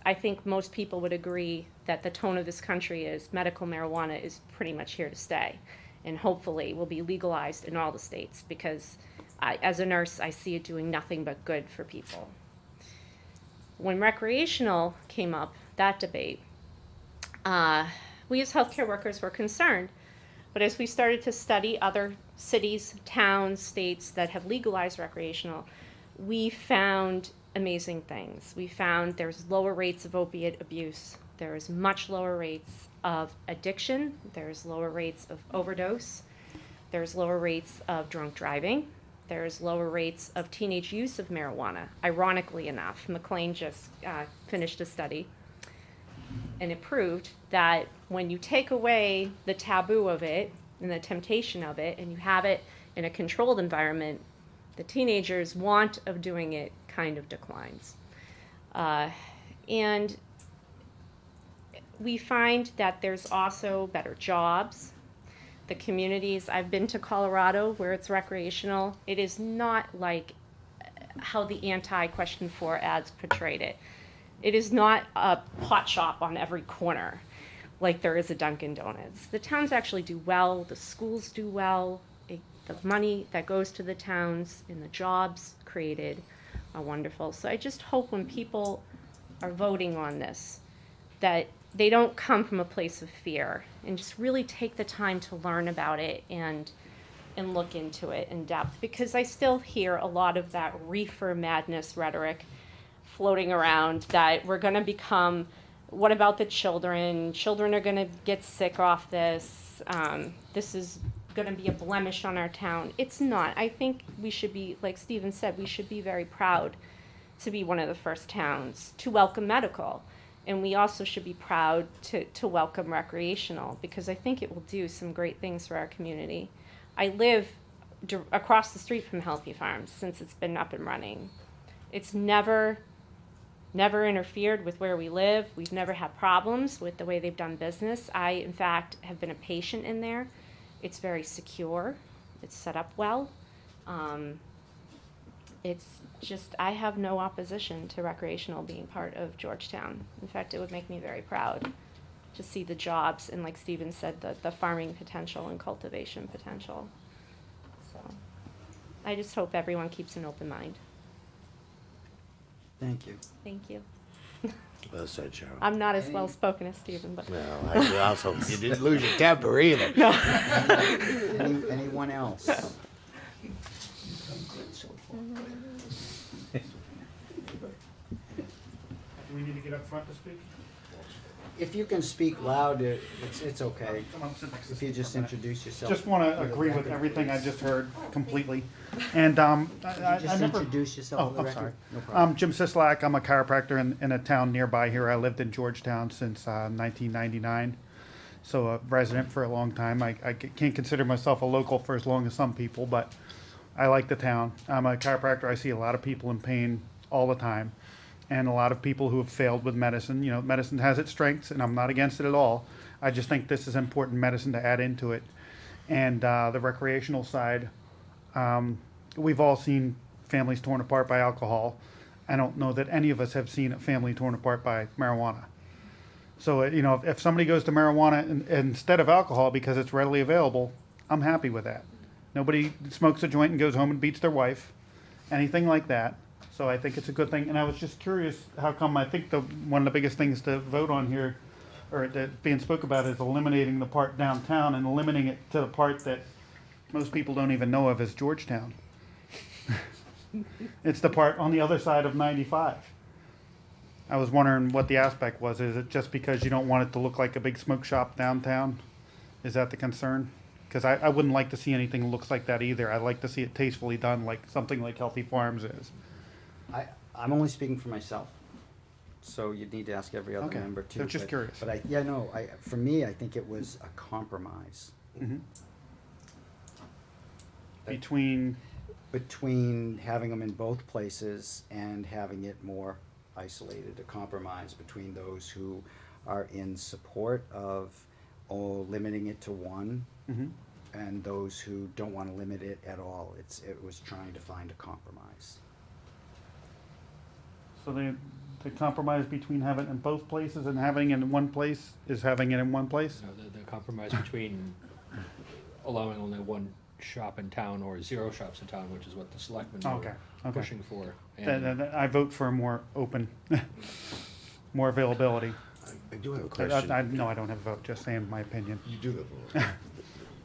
I think most people would agree that the tone of this country is medical marijuana is pretty much here to stay, and hopefully will be legalized in all the states, because as a nurse, I see it doing nothing but good for people. When recreational came up, that debate, we as healthcare workers were concerned, but as we started to study other cities, towns, states that have legalized recreational, we found amazing things. We found there's lower rates of opiate abuse. There's much lower rates of addiction. There's lower rates of overdose. There's lower rates of drunk driving. There's lower rates of teenage use of marijuana. Ironically enough, McLean just finished a study, and it proved that when you take away the taboo of it and the temptation of it, and you have it in a controlled environment, the teenagers' want of doing it kind of declines. And we find that there's also better jobs. The communities, I've been to Colorado where it's recreational. It is not like how the anti-Question 4 ads portrayed it. It is not a pot shop on every corner like there is a Dunkin' Donuts. The towns actually do well, the schools do well, the money that goes to the towns and the jobs created are wonderful. So I just hope when people are voting on this, that they don't come from a place of fear, and just really take the time to learn about it and look into it in depth, because I still hear a lot of that reefer madness rhetoric floating around, that we're going to become, what about the children? Children are going to get sick off this. This is going to be a blemish on our town. It's not. I think we should be, like Stephen said, we should be very proud to be one of the first towns to welcome medical. And we also should be proud to welcome recreational, because I think it will do some great things for our community. I live across the street from Healthy Farms since it's been up and running. It's never interfered with where we live. We've never had problems with the way they've done business. I, in fact, have been a patient in there. It's very secure. It's set up well. It's just, I have no opposition to recreational being part of Georgetown. In fact, it would make me very proud to see the jobs and, like Stephen said, the farming potential and cultivation potential. So I just hope everyone keeps an open mind. Thank you. Thank you. Well said, Cheryl. I'm not as well spoken as Stephen, but No, I also, you didn't lose your temper either. Anyone else? Do we need to get up front to speak? If you can speak loud, it's okay. Come on, sit next to If you Steve just for a minute. introduce yourself. Just want to for the agree with record, everything I please. just heard completely. And Could you I just never. introduce yourself Oh, for the I'm record? sorry. No problem. I'm Jim Sislak. I'm a chiropractor in a town nearby here. I lived in Georgetown since 1999, so a resident for a long time. I can't consider myself a local for as long as some people, but I like the town. I'm a chiropractor. I see a lot of people in pain all the time, and a lot of people who have failed with medicine. You know, medicine has its strengths, and I'm not against it at all. I just think this is important medicine to add into it. And the recreational side, we've all seen families torn apart by alcohol. I don't know that any of us have seen a family torn apart by marijuana. So, you know, if somebody goes to marijuana instead of alcohol because it's readily available, I'm happy with that. Nobody smokes a joint and goes home and beats their wife, anything like that. So I think it's a good thing. And I was just curious, how come I think one of the biggest things to vote on here, or that being spoke about, is eliminating the part downtown and limiting it to the part that most people don't even know of as Georgetown. It's the part on the other side of 95. I was wondering what the aspect was. Is it just because you don't want it to look like a big smoke shop downtown? Is that the concern? Because I wouldn't like to see anything that looks like that either. I'd like to see it tastefully done, like something like Healthy Farms is. I'm only speaking for myself, so you'd need to ask every other Okay, member too. so just but- curious. But for me, I think it was a compromise between having them in both places and having it more isolated, a compromise between those who are in support of, limiting it to one, and those who don't want to limit it at all. It was trying to find a compromise. So the compromise between having it in both places and having it in one place is having it in one place? You know, the compromise between allowing only one shop in town or 0 shops in town, which is what the selectmen Okay, were okay. pushing for. Then I vote for more open, more availability. I do have a question. No, I don't have a vote, just saying my opinion. You do have a,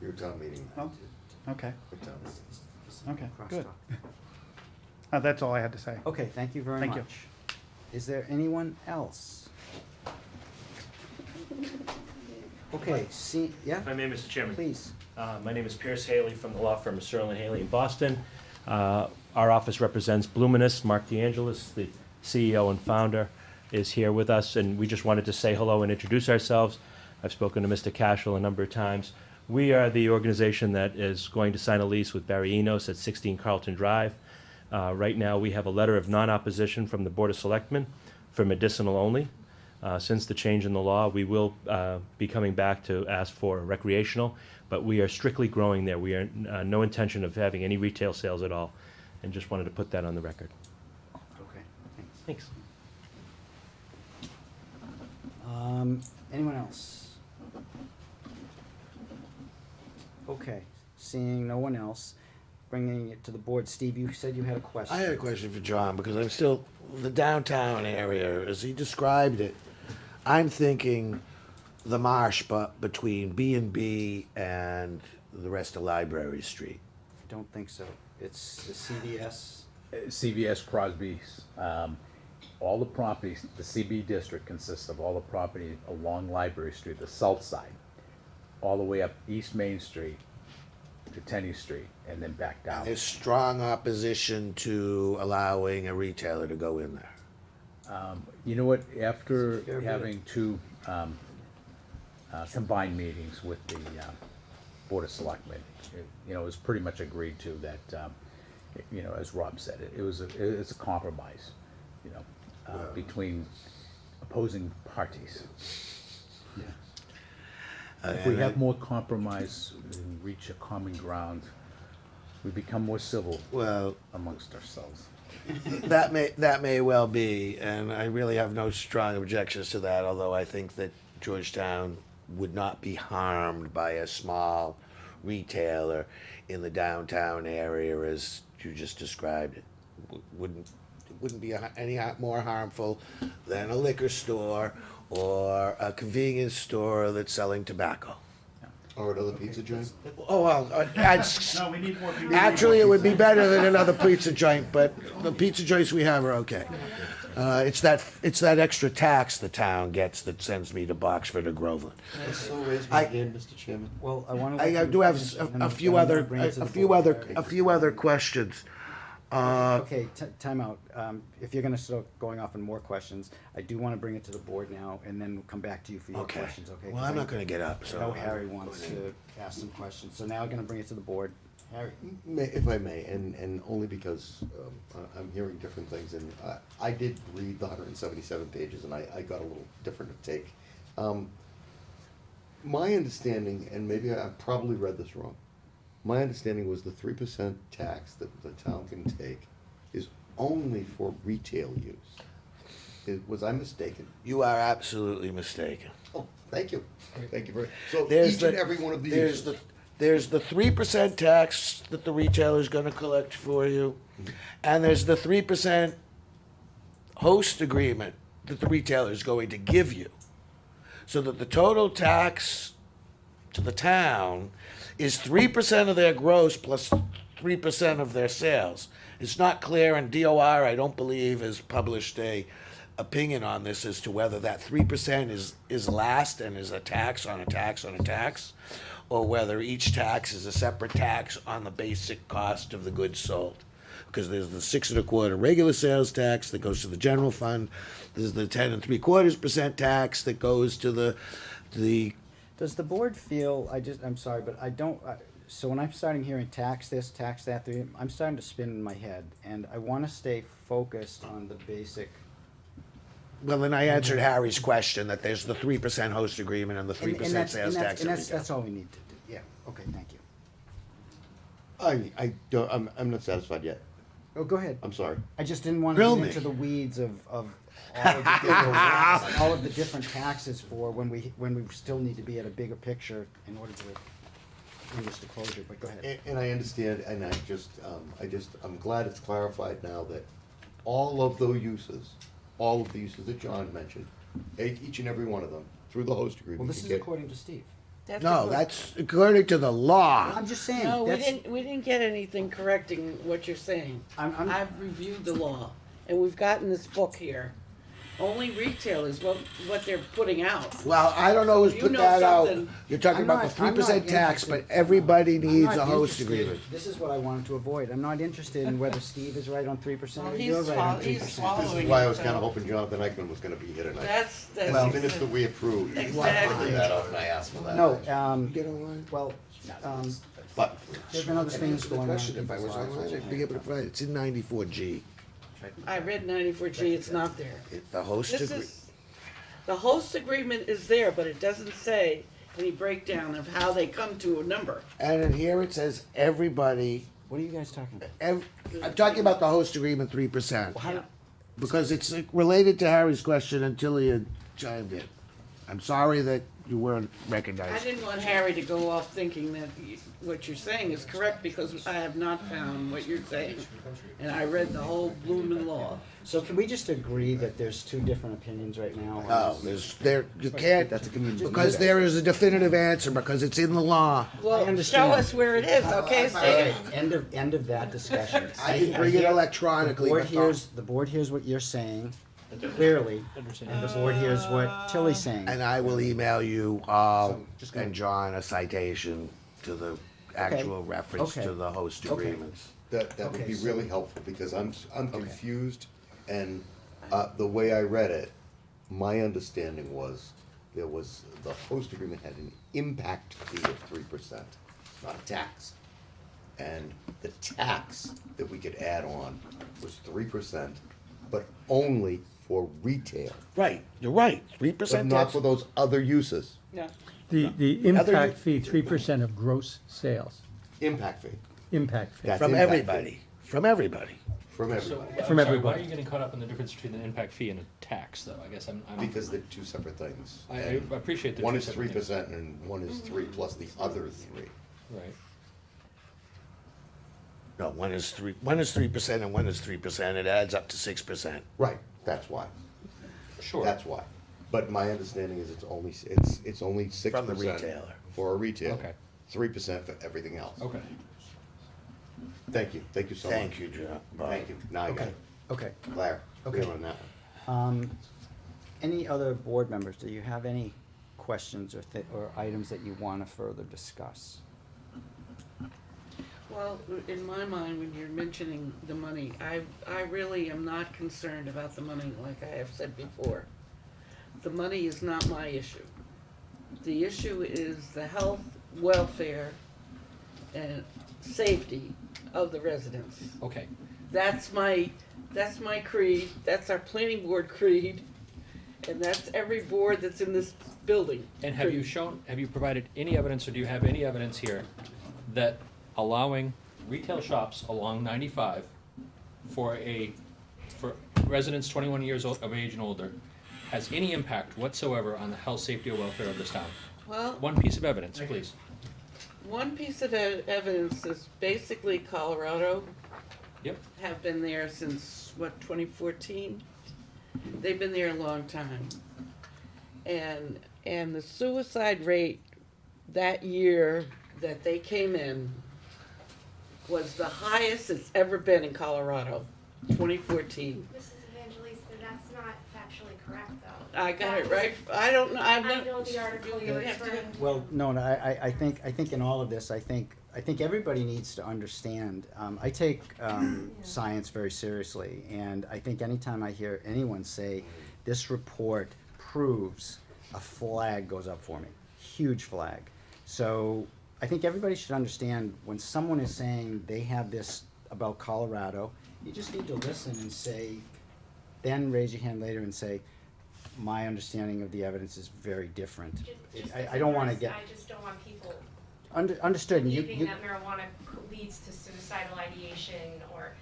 your town meeting. Oh, okay, your town meeting. okay, good. Crosstalk. That's all I had to say. Okay, thank you very Thank much. you. Is there anyone else? Okay, yeah, If I may, Mr. Chairman. please. My name is Pierce Haley from the law firm of Sterling Haley in Boston. Our office represents Bluminous. Mark DeAngelis, the CEO and founder, is here with us, and we just wanted to say hello and introduce ourselves. I've spoken to Mr. Cashel a number of times. We are the organization that is going to sign a lease with Barry Enos at 16 Carlton Drive. Right now, we have a letter of non-opposition from the Board of Selectmen for medicinal only. Since the change in the law, we will be coming back to ask for recreational, but we are strictly growing there. We are no intention of having any retail sales at all, and just wanted to put that on the record. Okay, thanks. Thanks. Anyone else? Okay, seeing no one else, bringing it to the board. Steve, you said you had a question. I had a question for John, because I'm still, the downtown area, as he described it, I'm thinking the marsh, but between B&B and the rest of Library Street. I don't think so. It's the CVS. CVS Crosby's, all the properties, the CB district consists of all the property along Library Street, the south side, all the way up East Main Street to Tenney Street, and then back down. There's strong opposition to allowing a retailer to go in there. You know what, after Fair bit. having two combined meetings with the Board of Selectmen, it was pretty much agreed to that, as Rob said, it's a compromise, between opposing parties. If we have more compromise and reach a common ground, we become more civil Well, amongst ourselves. that may well be, and I really have no strong objections to that, although I think that Georgetown would not be harmed by a small retailer in the downtown area as you just described it. It wouldn't be any more harmful than a liquor store or a convenience store that's selling tobacco. Or another pizza joint? Oh, well, No, we need more people. actually, it would be better than another pizza joint, but the pizza joints we have are okay. It's that extra tax the town gets that sends me to Boxford or Groveland. I so raise my hand, Mr. Chairman. Well, I want to. I do have a few other questions. Okay, time out. If you're gonna start going off on more questions, I do wanna bring it to the board now, and then we'll come back to you for your Okay. questions, okay? Well, I'm not gonna get up, so. I know Harry wants to ask some questions, so now I'm gonna bring it to the board. Harry? If I may, and only because I'm hearing different things, and I did read the 177 pages, and I got a little different take. My understanding, and maybe I probably read this wrong, my understanding was the 3% tax that the town can take is only for retail use. Was I mistaken? You are absolutely mistaken. Oh, thank you. Thank you very, so There's each and the- every one of the There's uses. there's the 3% tax that the retailer's gonna collect for you, and there's the 3% host agreement that the retailer's going to give you. So that the total tax to the town is 3% of their gross plus 3% of their sales. It's not clear, and DOR, I don't believe, has published a opinion on this as to whether that 3% is last and is a tax on a tax on a tax, or whether each tax is a separate tax on the basic cost of the goods sold. Because there's the 6 1/4 regular sales tax that goes to the general fund. There's the 10 3/4% tax that goes to the Does the board feel, I'm sorry, but I don't, so when I'm starting hearing tax this, tax that, I'm starting to spin in my head, and I wanna stay focused on the basic. Well, then I answered Harry's question that there's the 3% host agreement and the And 3% that's- sales and tax. that's- And at that's, retail. that's all we need to do, yeah, okay, thank you. I don't, I'm not satisfied yet. Oh, go ahead. I'm sorry. I just didn't want to Grill get me. into the weeds of all of the different taxes for when we still need to be at a bigger picture in order to bring this to closure, but go ahead. And I understand, and I'm glad it's clarified now that all of the uses that John mentioned, each and every one of them, through the host agreement. Well, this can is get- according to Steve. No, that's according to the law. I'm just saying, No, we that's, didn't get anything correcting what you're saying. I'm- I've reviewed the law, and we've gotten this book here. Only retail is what they're putting out. Well, I don't know who's You put know that out. something. You're talking I'm about the not- 3% I'm not tax, but interested. everybody I'm needs not a host interested. agreement. This is what I wanted to avoid. I'm not interested in whether Steve is right on 3% Well, or he's you're right on he's 3%. This swallowing is why I was it, kinda so- hoping Jonathan Eichman was gonna be here tonight. That's The minutes that we approved. Exactly. That up, and I asked for that. No, Get online? well, But, there's been other things The going on. in question, if I people's was lives. online, I'd be able to provide it. It's in 94G. I read 94G, it's not there. The host This agreement. is, the host agreement is there, but it doesn't say any breakdown of how they come to a number. And in here it says everybody, What are you guys talking about? I'm talking about the host agreement 3%. Yeah. Because it's related to Harry's question until he had chimed in. I'm sorry that you weren't I recognized. didn't want Harry to go off thinking that what you're saying is correct, because I have not found what you're saying. And I read the whole Bloomin' Law. So can we just agree that there's two different opinions right now? No, you can't, because there is a definitive answer, because it's in the law. Well, understand. show us where it is, okay, Okay, Steve? end of that discussion. I can bring it electronically. but The board hears what you're saying clearly, and the board hears what Tilly's saying. And I will email you, just gonna- and John, a citation to the actual reference Okay. to the host Okay. agreements. that would Okay, be so- really helpful, because I'm confused, and, the way I read it, my understanding was, the host agreement had an impact fee of 3%, not a tax. And the tax that we could add on was 3%, but only for retail, Right, you're right, but 3% not tax. for those other uses. Yeah. The impact fee, 3% of gross sales, Impact fee, impact fee. That's From impact fee. everybody, from everybody. From So, everybody, I'm From sorry, everybody. why are you getting caught up in the difference between an impact fee and a tax, though? I guess I'm. because they're two separate things. I And appreciate the one two is separate things. 3% and one is 3 plus the other 3. Right. No, one is 3% and one is 3%, it adds up to 6%. Right, that's why. Sure. That's why. But my understanding is it's only 6% From the retailer. for a retailer. Okay. 3% for everything else. Okay. Thank you so much. Thank you, John. Thank you. Now I got it. Okay. Claire, Okay. clear on that one. Any other board members, do you have any questions or items that you want to further discuss? Well, in my mind, when you're mentioning the money, I really am not concerned about the money, like I have said before. The money is not my issue. The issue is the health, welfare, and safety of the residents. Okay. That's my creed, that's our planning board creed, and that's every board that's in this building. And have you provided any evidence, or do you have any evidence here that allowing retail shops along 95 for a for residents 21 years of age and older has any impact whatsoever on the health, safety, or welfare of this town? Well, One piece of evidence, please. one piece of evidence is basically Colorado Yep. have been there since, what, 2014? They've been there a long time. And the suicide rate that year that they came in was the highest it's ever been in Colorado, 2014. Mrs. Evangelista, that's not factually correct, though. I got it right, I don't know, I've I not. know the article you're have to- referring. Well, no, I think in all of this, I think everybody needs to understand, I take, science very seriously, and I think anytime I hear anyone say, this report proves, a flag goes up for me, huge flag. So, I think everybody should understand, when someone is saying they have this about Colorado, you just need to listen and say, then raise your hand later and say, my understanding of the evidence is very different. I don't wanna get, I just don't want people understood, and believing you, that marijuana leads to suicidal ideation, or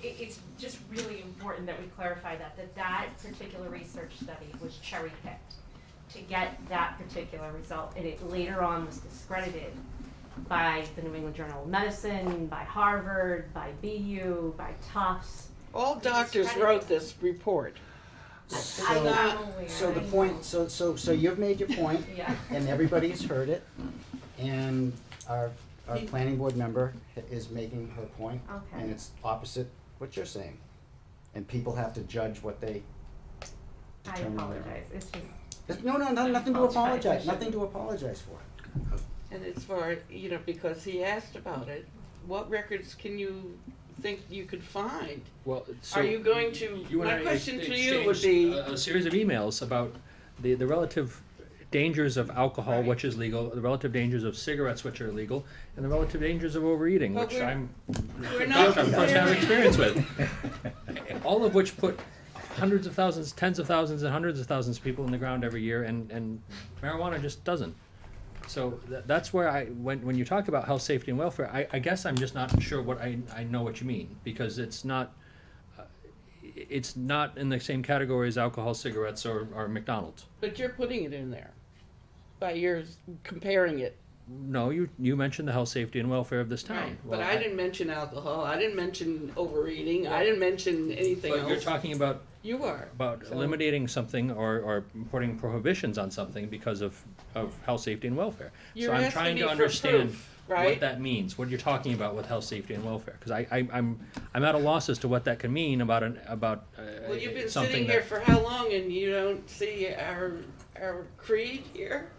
it's just really important that we clarify that particular research study was cherry-picked to get that particular result, and it later on was discredited by the New England Journal of Medicine, by Harvard, by BU, by Tufts. All doctors Discredited. wrote this report. I'm aware, so the I point, know. so you've made your point, Yeah. and everybody's heard it, and our planning board member is making her point, Okay. and it's opposite what you're saying. And people have to judge what they I determine. apologize, it's just. No, nothing to apologize. apologize, nothing to apologize for. And as far, you know, because he asked about it, what records can you think you could find? Well, so Are you going to, you and my I question to you would exchanged be, a series of emails about the relative dangers of alcohol, Right. which is legal, the relative dangers of cigarettes, which are legal, and the relative dangers of overeating, But which I'm we're not first-hand comparing. experience with. All of which put hundreds of thousands, tens of thousands, and hundreds of thousands of people in the ground every year, and marijuana just doesn't. So that's where when you talk about health, safety, and welfare, I guess I'm just not sure what I know what you mean, because it's not in the same category as alcohol, cigarettes, or McDonald's. But you're putting it in there by your comparing it. No, you mentioned the health, safety, and welfare of this town. Right. But Well, I didn't mention alcohol, I didn't mention overeating, I didn't mention anything But you're else. talking about You are. about So- eliminating something or putting prohibitions on something because of health, safety, and welfare. You're So I'm asking trying me to for understand proof, right? what that means, what you're talking about with health, safety, and welfare. Because I'm at a loss as to what that can mean about Well, you've been something sitting here for how long and you don't see our creed here?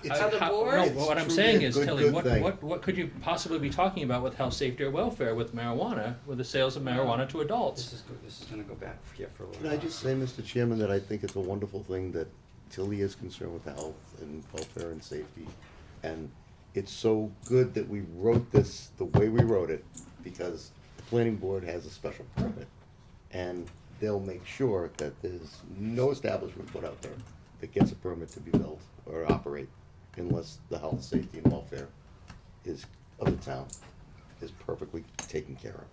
It's- Other board? No, It's what I'm truly saying a is, good- Tilly, good what thing. what could you possibly be talking about with health, safety, or welfare with marijuana, with the sales of marijuana to adults? This is gonna go back here for a little Can while. I just say, Mr. Chairman, that I think it's a wonderful thing that Tilly is concerned with health and welfare and safety. And it's so good that we wrote this the way we wrote it, because the planning board has a special permit. And they'll make sure that there's no establishment put out there that gets a permit to be built or operate unless the health, safety, and welfare of the town is perfectly taken care of.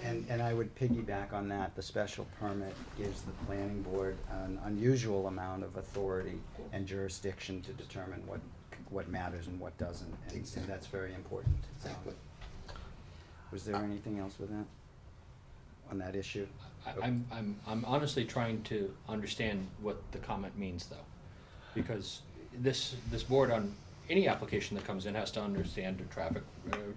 And I would piggyback on that, the special permit gives the planning board an unusual amount of authority and jurisdiction to determine what matters and what doesn't, and that's very important. Exactly. Was there anything else with that, on that issue? I'm honestly trying to understand what the comment means, though, because this board on any application that comes in has to understand the traffic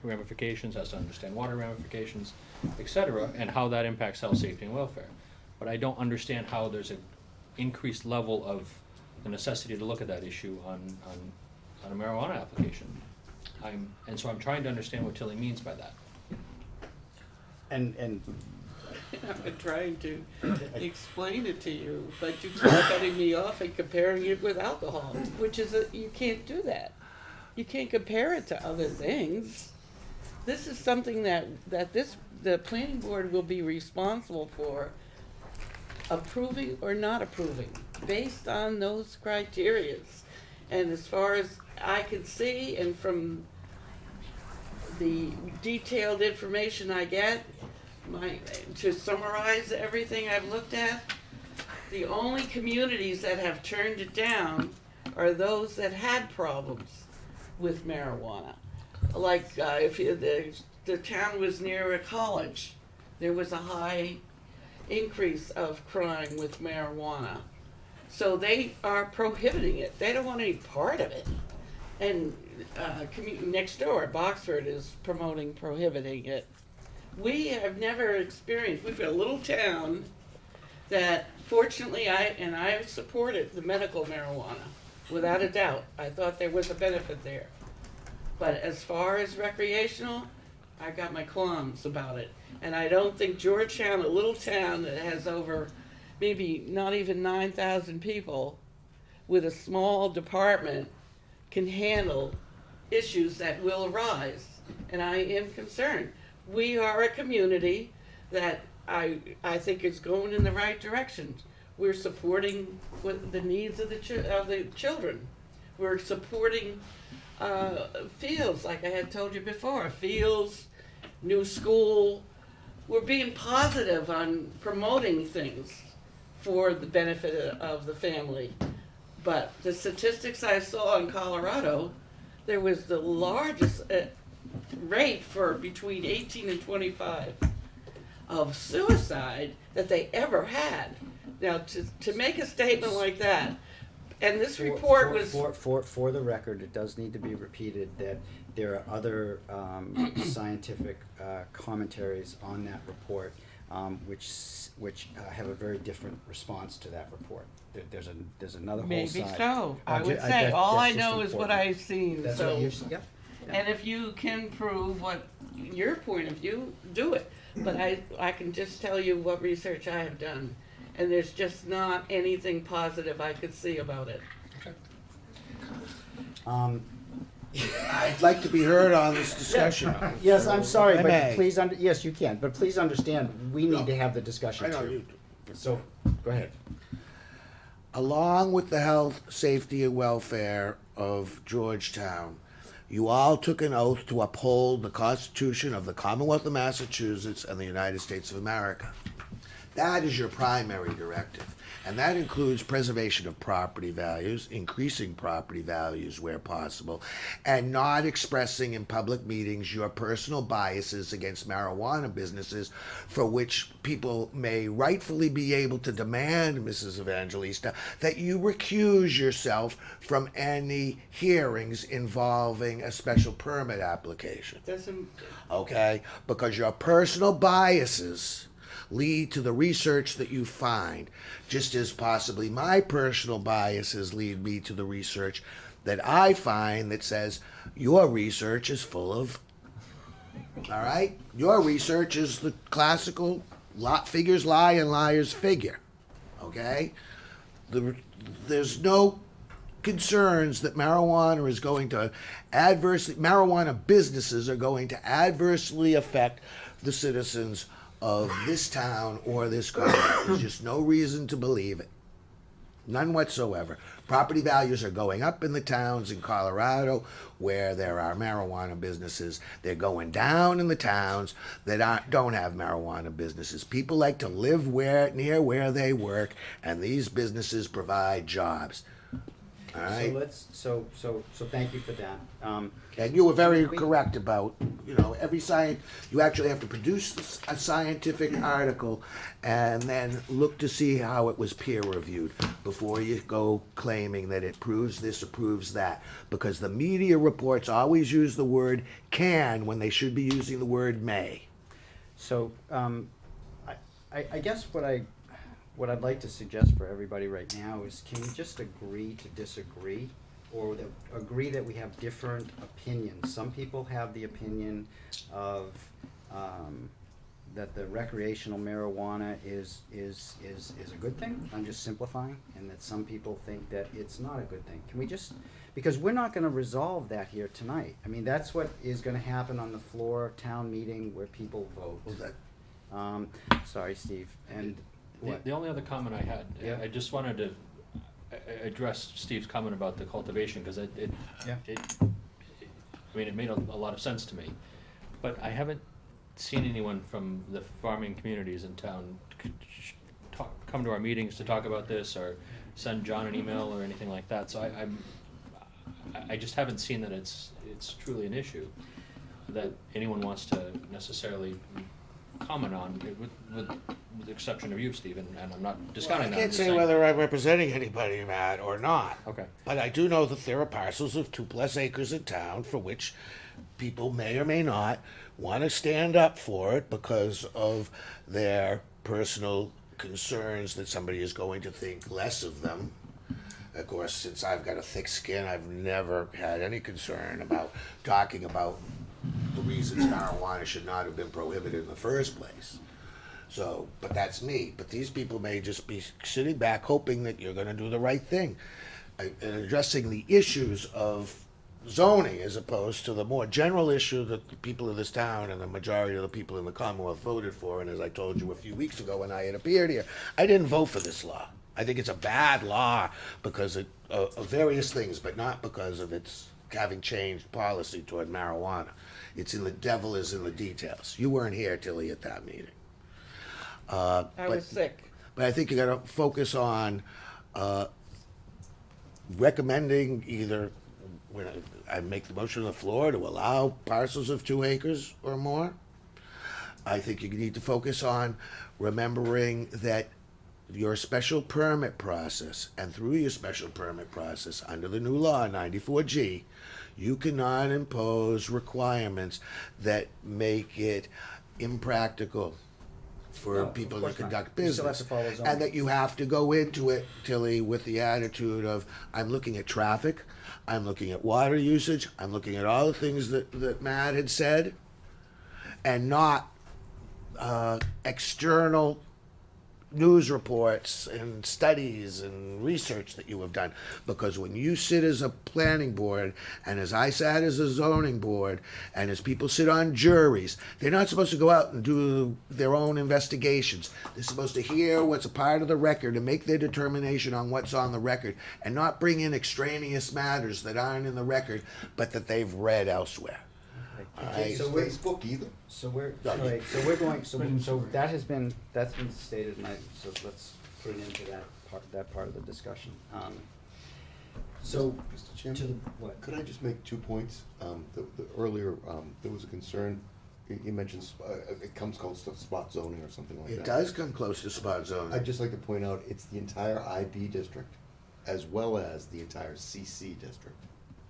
ramifications, has to understand water ramifications, et cetera, and how that impacts health, safety, and welfare. But I don't understand how there's an increased level of the necessity to look at that issue on a marijuana application. And so I'm trying to understand what Tilly means by that. And I've been trying to explain it to you, but you keep cutting me off and comparing it with alcohol, which is, you can't do that. You can't compare it to other things. This is something that the planning board will be responsible for approving or not approving, based on those criterias. And as far as I can see, and from the detailed information I get, to summarize everything I've looked at, the only communities that have turned it down are those that had problems with marijuana. Like, if the town was near a college, there was a high increase of crime with marijuana. So they are prohibiting it. They don't want any part of it. And next door, Boxford is prohibiting it. We have never experienced, we've got a little town that fortunately I supported the medical marijuana, without a doubt. I thought there was a benefit there. But as far as recreational, I got my qualms about it. And I don't think Georgetown, a little town that has over maybe not even 9,000 people, with a small department, can handle issues that will arise. And I am concerned. We are a community that I think is going in the right direction. We're supporting the needs of the children. We're supporting fields, like I had told you before, fields, new school. We're being positive on promoting things for the benefit of the family. But the statistics I saw in Colorado, there was the largest rate for between 18 and 25 of suicide that they ever had. Now, to make a statement like that, and this report was... For the record, it does need to be repeated that there are other scientific commentaries on that report, which have a very different response to that report. There's another whole Maybe side. so. I would say, all I that's just know is what important. I've seen, That's so... what you're, yeah. And if you can prove what your point of view, do it. But I can just tell you what research I have done, and there's just not anything positive I could see about it. I'd like to be heard on this discussion. Yes, I'm sorry, I but may. please, yes, you can, but please understand, we need to have the discussion I know too. you So, go ahead. Along with the health, safety, and welfare of Georgetown, you all took an oath to uphold the Constitution of the Commonwealth of Massachusetts and the United States of America. That is your primary directive, and that includes preservation of property values, increasing property values where possible, and not expressing in public meetings your personal biases against marijuana businesses, for which people may rightfully be able to demand, Mrs. Evangelista, that you recuse yourself from any hearings involving a special permit application. Doesn't, Okay? Because your personal biases lead to the research that you find, just as possibly my personal biases lead me to the research that I find that says your research is full of, all right? Your research is the classical figures lie and liars figure, okay? There's no concerns that marijuana is going to marijuana businesses are going to adversely affect the citizens of this town or this country. There's just no reason to believe it. None whatsoever. Property values are going up in the towns in Colorado where there are marijuana businesses. They're going down in the towns that don't have marijuana businesses. People like to live near where they work, and these businesses provide jobs. All right? So thank you for that. And you were very correct about, every science, you actually have to produce a scientific article and then look to see how it was peer reviewed before you go claiming that it proves this or proves that. Because the media reports always use the word can when they should be using the word may. So, I guess what I'd like to suggest for everybody right now is, can we just agree to disagree? Or agree that we have different opinions? Some people have the opinion of, that the recreational marijuana is a good thing. I'm just simplifying. And that some people think that it's not a good thing. Can we just, because we're not gonna resolve that here tonight. I mean, that's what is gonna happen on the floor of town meeting where people vote. Sorry, Steve, and what? The only other comment I had, Yeah. I just wanted to address Steve's comment about the cultivation, because it made a lot of sense to me. But I haven't seen anyone from the farming communities in town come to our meetings to talk about this, or send John an email or anything like that. So I just haven't seen that it's truly an issue that anyone wants to necessarily comment on, with the exception of you, Stephen, and I'm not discounting I that. can't I'm just say saying- whether I'm representing anybody, Matt, or not. Okay. But I do know that there are parcels of 2+ acres in town for which people may or may not want to stand up for it because of their personal concerns that somebody is going to think less of them. Of course, since I've got a thick skin, I've never had any concern about talking about the reasons marijuana should not have been prohibited in the first place. So, but that's me. But these people may just be sitting back hoping that you're going to do the right thing, and addressing the issues of zoning as opposed to the more general issue that the people of this town and the majority of the people in the Commonwealth voted for. And as I told you a few weeks ago when I had appeared here, I didn't vote for this law. I think it's a bad law because of various things, but not because of its having changed policy toward marijuana. It's in the devil is in the details. You weren't here, Tilly, at that meeting. I was sick. But I think you gotta focus on recommending either, when I make the motion on the floor to allow parcels of 2 acres or more. I think you need to focus on remembering that your special permit process, and through your special permit process, under the new law, 94G, you cannot impose requirements that make it impractical for No, people of to course not. conduct You still have business. to follow zoning. And that you have to go into it, Tilly, with the attitude of, I'm looking at traffic, I'm looking at water usage, I'm looking at all the things that Matt had said, and not external news reports and studies and research that you have done. Because when you sit as a planning board, and as I sat as a zoning board, and as people sit on juries, they're not supposed to go out and do their own investigations. They're supposed to hear what's a part of the record and make their determination on what's on the record, and not bring in extraneous matters that aren't in the record, but that they've read elsewhere. Can't use So we're- Facebook either. So we're, No, all right, so we're going, so that's been stated, and so let's put it into that part of the discussion. So, Mr. to Chairman, the, what? could I just make 2 points? Earlier, there was a concern, you mentioned, it comes close to spot zoning or something like that. It does come close to spot zoning. I'd just like to point out, it's the entire IB district, as well as the entire CC district.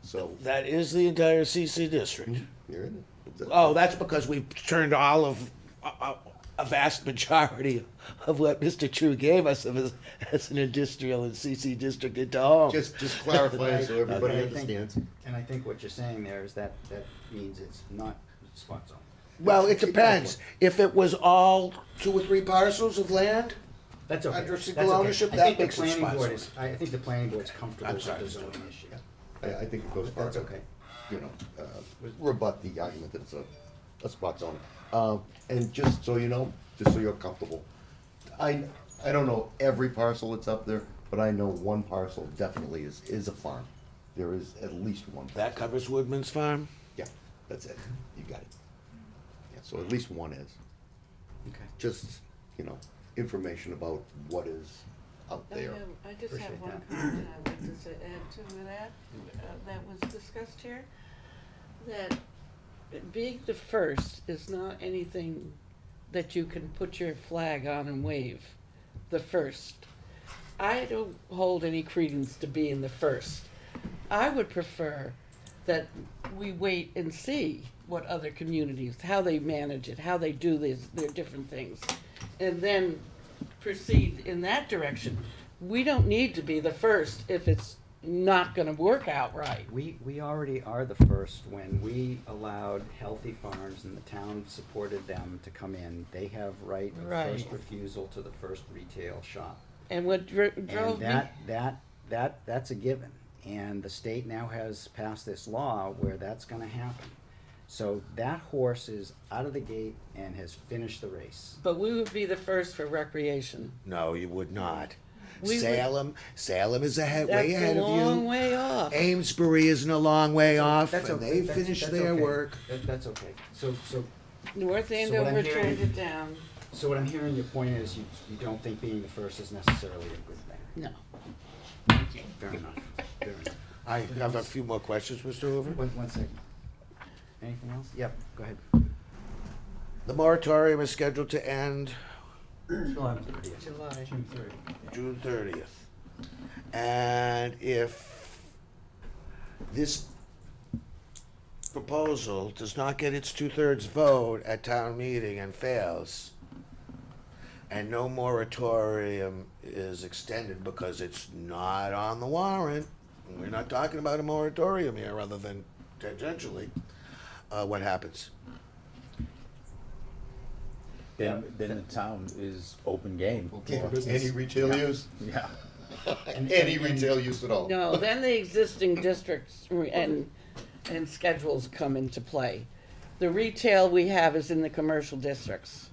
So, That is the entire CC district. you're in it. Oh, that's because we turned all of, a vast majority of what Mr. True gave us as an industrial and CC district into home. Just clarifying so But everybody I think- understands. And I think what you're saying there is that means it's not spot zone. Well, it depends. If it was all 2 or 3 parcels of land, That's okay. Under That's single okay. ownership, I that think the makes it planning spot board zone. is, I think the planning board's comfortable I'm with sorry, the Mr. zoning Chairman. issue. I think it goes far That's to, okay. you know, rebut the argument that it's a spot zone. And just so you know, just so you're comfortable, I don't know every parcel that's up there, but I know one parcel definitely is a farm. There is at least one. that covers Woodman's Farm. Yeah, that's it. You got it. Yeah, so at least one is. Okay. Just, you know, information about what is out there. I just have Appreciate one that. comment I'd like to say, add to that was discussed here. That being the first is not anything that you can put your flag on and wave. The first. I don't hold any credence to being the first. I would prefer that we wait and see what other communities, how they manage it, how they do their different things, and then proceed in that direction. We don't need to be the first if it's not gonna work out right. We already are the first when we allowed Healthy Farms and the town supported them to come in. They have right of Right. first refusal to the first retail shop. And what drove And me, that's a given. And the state now has passed this law where that's gonna happen. So that horse is out of the gate and has finished the race. but we would be the first for recreation. No, you would not. We would- Salem is way That's ahead a of long you. way off. Amesbury isn't a long way off, That's and okay. they finished That's their okay. work. That's okay. So North So what I'm Andover hearing- turned it down. So what I'm hearing your point is you don't think being the first is necessarily a good thing? No. Fair enough, fair enough. I have a few more questions, Mr. Hoover. One second. Anything else? Yep, go ahead. The moratorium is scheduled to end July. June 30th. And if this proposal does not get its 2/3 vote at town meeting and fails, and no moratorium is extended because it's not on the warrant, and we're not talking about a moratorium here other than tangentially, what happens? Then the town is open game. Any retail use, Yeah. any retail use at all. No, then the existing districts and schedules come into play. The retail we have is in the commercial districts.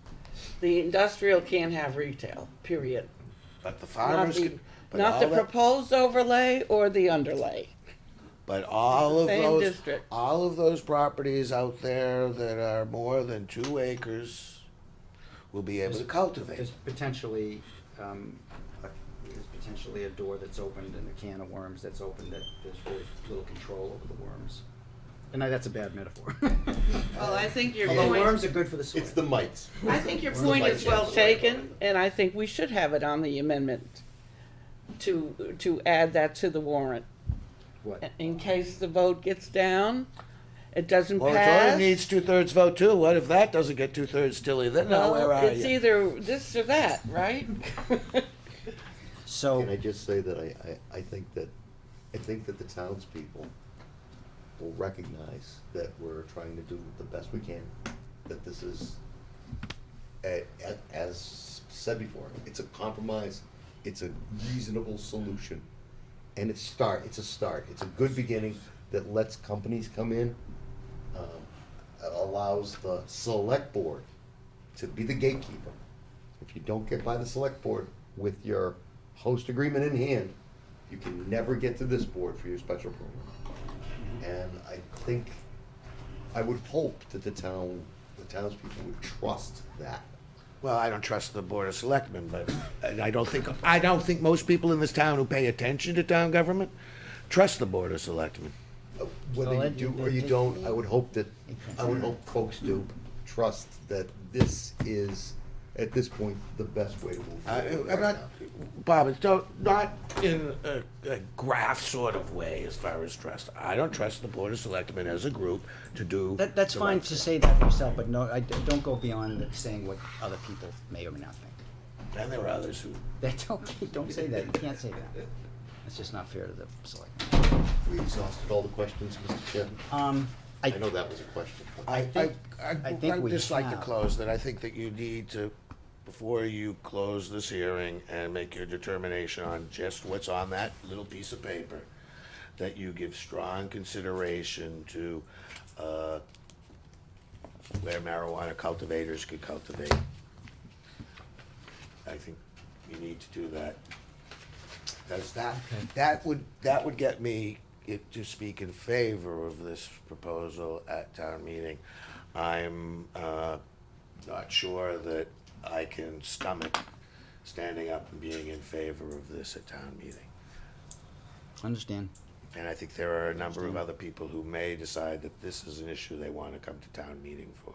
The industrial can't have retail, period. But the Not farmers, the, could- but not all the that, proposed overlay or the underlay. but all of Same those, district. all of those properties out there that are more than 2 acres will be able to cultivate. There's potentially, there's potentially a door that's opened and a can of worms that's opened that there's very little control over the worms. And that's a bad metaphor. Well, I think your Although point, worms are good for the soil. It's the mites. I think your Worms point like is well chips. taken, and I think we should have it on the amendment to add that to the warrant. What? In case the vote gets down, it doesn't Moratorium pass. needs 2/3 vote too. What if that doesn't get 2/3, Tilly? Then now Well, where are it's you? either this or that, right? So, Can I just say that I think that the townspeople will recognize that we're trying to do the best we can, that this is, as said before, it's a compromise, it's a reasonable solution, and it's a start, it's a good beginning that lets companies come in, allows the select board to be the gatekeeper. If you don't get by the select board with your host agreement in hand, you can never get to this board for your special permit. And I think, I would hope that the townspeople would trust that. Well, I don't trust the Board of Selectmen, but and I don't think most people in this town who pay attention to town government trust the Board of Selectmen. Whether you do or you don't, I would hope folks do trust that this is, at this point, the best way to move forward. I'm not, Bob, it's not in a graph sort of way as far as trust. I don't trust the Board of Selectmen as a group to do. that's the fine right to thing. say that for yourself, but no, don't go beyond saying what other people may or may not think. And there are others who. Don't say that, you can't say that. That's just not fair to the selectmen. We exhausted all the questions, Mr. Chair. I know that was a question. I think I'd we just like to have. close that. I think that you need to, before you close this hearing and make your determination on just what's on that little piece of paper, that you give strong consideration to where marijuana cultivators could cultivate. I think you need to do that. Because that would get me to speak in favor of this proposal at town meeting. I'm not sure that I can stomach standing up and being in favor of this at town meeting. Understand. And I think there are a number of other people who may decide that this is an issue they want to come to town meeting for.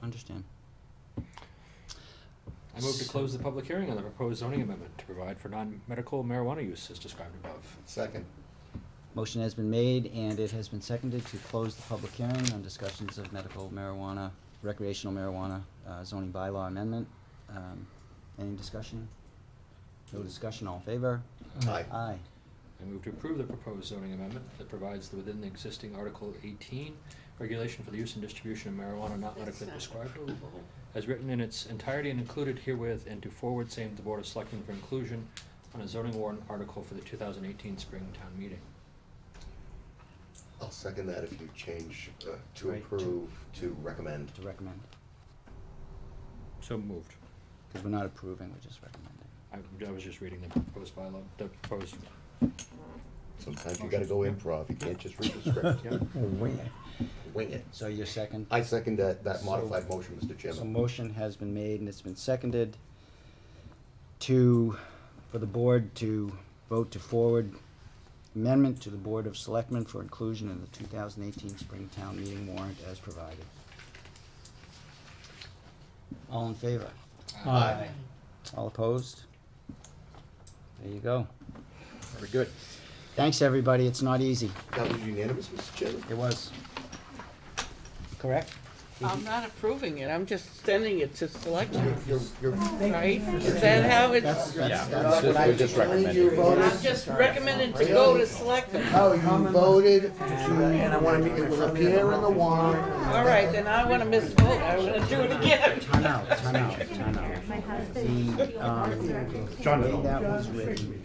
Understand. I move to close the public hearing on the proposed zoning amendment to provide for non-medical marijuana use as described above. Second. Motion has been made and it has been seconded to close the public hearing on discussions of medical marijuana, recreational marijuana, zoning bylaw amendment. Any discussion? No discussion, all in favor? Aye. Aye. I move to approve the proposed zoning amendment that provides that within the existing Article 18 regulation for the use and distribution of marijuana not medically prescribed, as written in its entirety and included herewith, and to forward same to the Board of Selectmen for inclusion on a zoning warrant article for the 2018 spring town meeting. I'll second that if you change to Right. approve to recommend. To recommend, So moved. because we're not approving, we're just recommending. I was just reading the proposed bylaw, the proposed, Sometimes you gotta go improv, you can't just read the script. yeah. wing it. So your second? I second that modified motion, Mr. So Chairman. motion has been made and it's been seconded for the board to vote to forward amendment to the Board of Selectmen for inclusion in the 2018 Spring Town Meeting warrant as provided. All in favor? Aye. All opposed? There you go. Very good. Thanks, everybody. It's not easy. That was unanimous, Mr. Chairman? It was. Correct? I'm not approving it, I'm just sending it to selection, You're right? Is that how it's, We just recommended. I'm just recommending to go to selectmen. Oh, you voted, and I wanna make it appear in the warrant. All right, then I wanna misvote, I wanna do it again. Time out. The way that was written,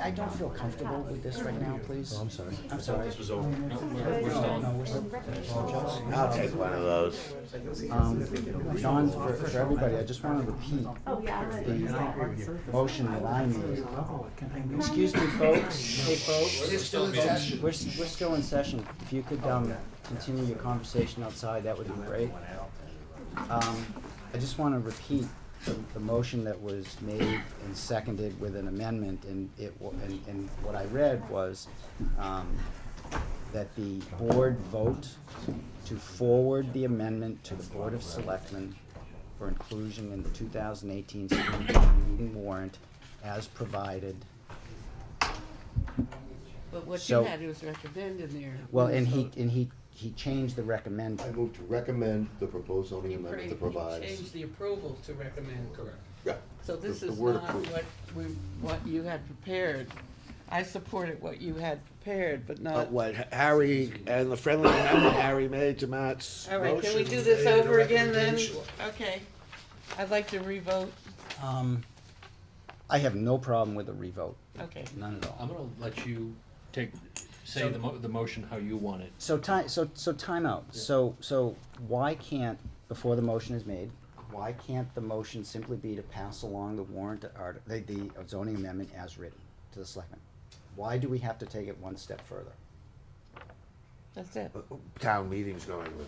I don't feel comfortable with this right now, please. I'm sorry. I'm sorry. This was over. No, I'll take one of those. John, for everybody, I just want to repeat the motion that I made. Excuse me, folks. Hey, folks. We're still in session. We're still in session. If you could continue your conversation outside, that would be great. I just want to repeat the motion that was made and seconded with an amendment, and what I read was that the board vote to forward the amendment to the Board of Selectmen for inclusion in the 2018 Spring Town Meeting warrant as provided. But what So- you had was recommend in there. Well, and he changed the recommend. I move to recommend the proposed zoning amendment that provides. Change the approval to recommend. Correct. Yeah. So this The is word not approve. what you had prepared. I supported what you had prepared, but not. What Harry, and the friendly amendment Harry made to Matt's All right, can we motion do this made a over again then? recommendation. Okay. I'd like to revote. I have no problem with a revote, Okay. none at all. I'm gonna let you say the motion how you want it. So time out. So why can't, before the motion is made, why can't the motion simply be to pass along the warrant the zoning amendment as written to the selectmen? Why do we have to take it one step further? That's it. Town meeting's going to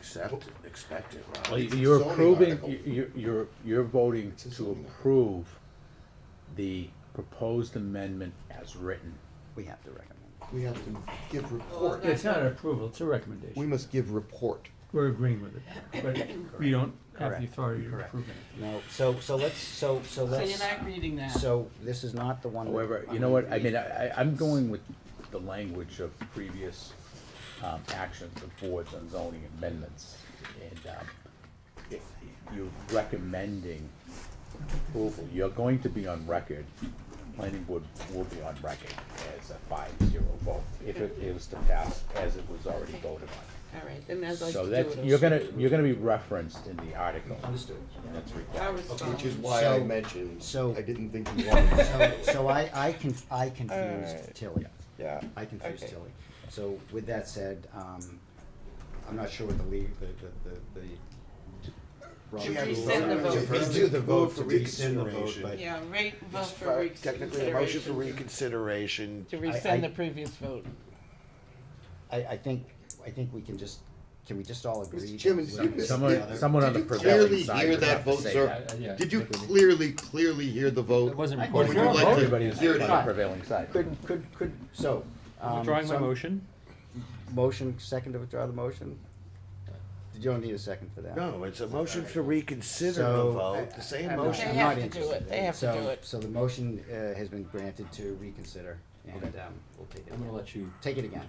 expect it, Well, Rob. you're zoning approving, article. you're voting It's a to zoning approve the proposed amendment as written. We have to recommend. We have to give report. It's not an approval, it's a We recommendation. must give report. We're agreeing with it, but we don't have Correct. the authority to Correct. approve it. No, so let's, so So let's. you're not reading that. So this is not the one. that However, I'm you know what, I gonna mean, read. I'm going with the language of previous actions of boards on zoning amendments. And if you're recommending approval, you're going to be on record, planning board will be on record as a 5-0 vote, if it was to pass as it was already voted on. All right, then I'd like So to that's, do it. you're gonna be referenced in the article. Understood. That's I'll required. respond. Which is why I So- mentioned, so- I didn't think you wanted. So I confused Alright. Tilly. Yeah. I confused Okay. Tilly. So with that said, I'm not sure what the Rescind the vote. Let's do the vote for to rescind the vote, reconsideration. but Yeah, vote It's for reconsideration. Technically, a motion for reconsideration. To rescind the previous vote. I think we can just, can we just all agree? Mr. Chairman, that did we're- you- Someone on the Did you prevailing clearly side hear would that have to vote, say sir? that. Yeah. Did you I think we clearly hear the vote? It wasn't Or recorded. would you like to Everybody's hear it on the again? prevailing side. So. I'm withdrawing my so- motion. Motion, second to withdraw the motion? You don't need a second for that. No, it's a motion to reconsider the So, vote, the same I'm motion. They I'm have not to do it. interested. They have to So- do it. So the motion has been granted to reconsider, and we'll take it I'm gonna again. let you Take it again.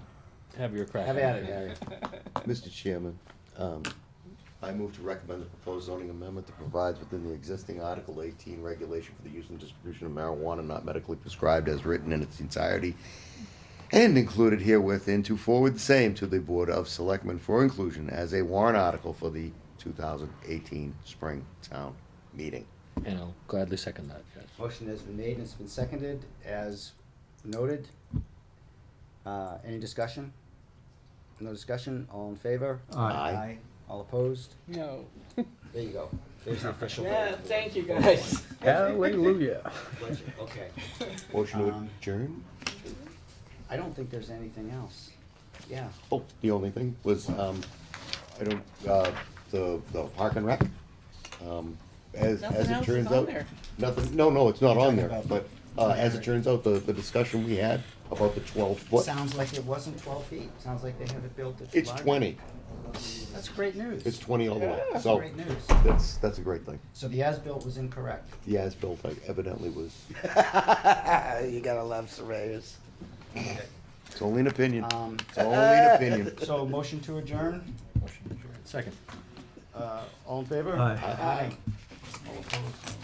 have your crack. Have at it, Harry. Mr. Chairman, I move to recommend the proposed zoning amendment that provides within the existing Article 18 regulation for the use and distribution of marijuana not medically prescribed as written in its entirety and included herewith, and to forward the same to the Board of Selectmen for inclusion as a warrant article for the 2018 Spring Town Meeting. And I'll gladly second that, yes. Motion has been made and it's been seconded as noted. Any discussion? No discussion? All in favor? Aye. All opposed? No. There you go. There's the official vote. Yeah, thank you, guys. Hallelujah. Okay. Motion to Um, adjourn? I don't think there's anything else. Yeah. Oh, the only thing was, I don't, the park and rec, as Nothing it else is turns on out. there. Nothing, no, it's not on there, about but, as it turns out, the discussion we had about the 12-foot, Sounds like it wasn't 12 feet. Sounds like they have it built at it's larger. 20, That's great news. it's 20 all the way, That's so, great news. that's a great thing. So the as-built was incorrect. The as-built evidently was, You gotta love surveyors. it's only an opinion, Um, it's only an opinion. So motion to adjourn, Motion adjourned. Second. all in favor? Aye. Aye. All opposed?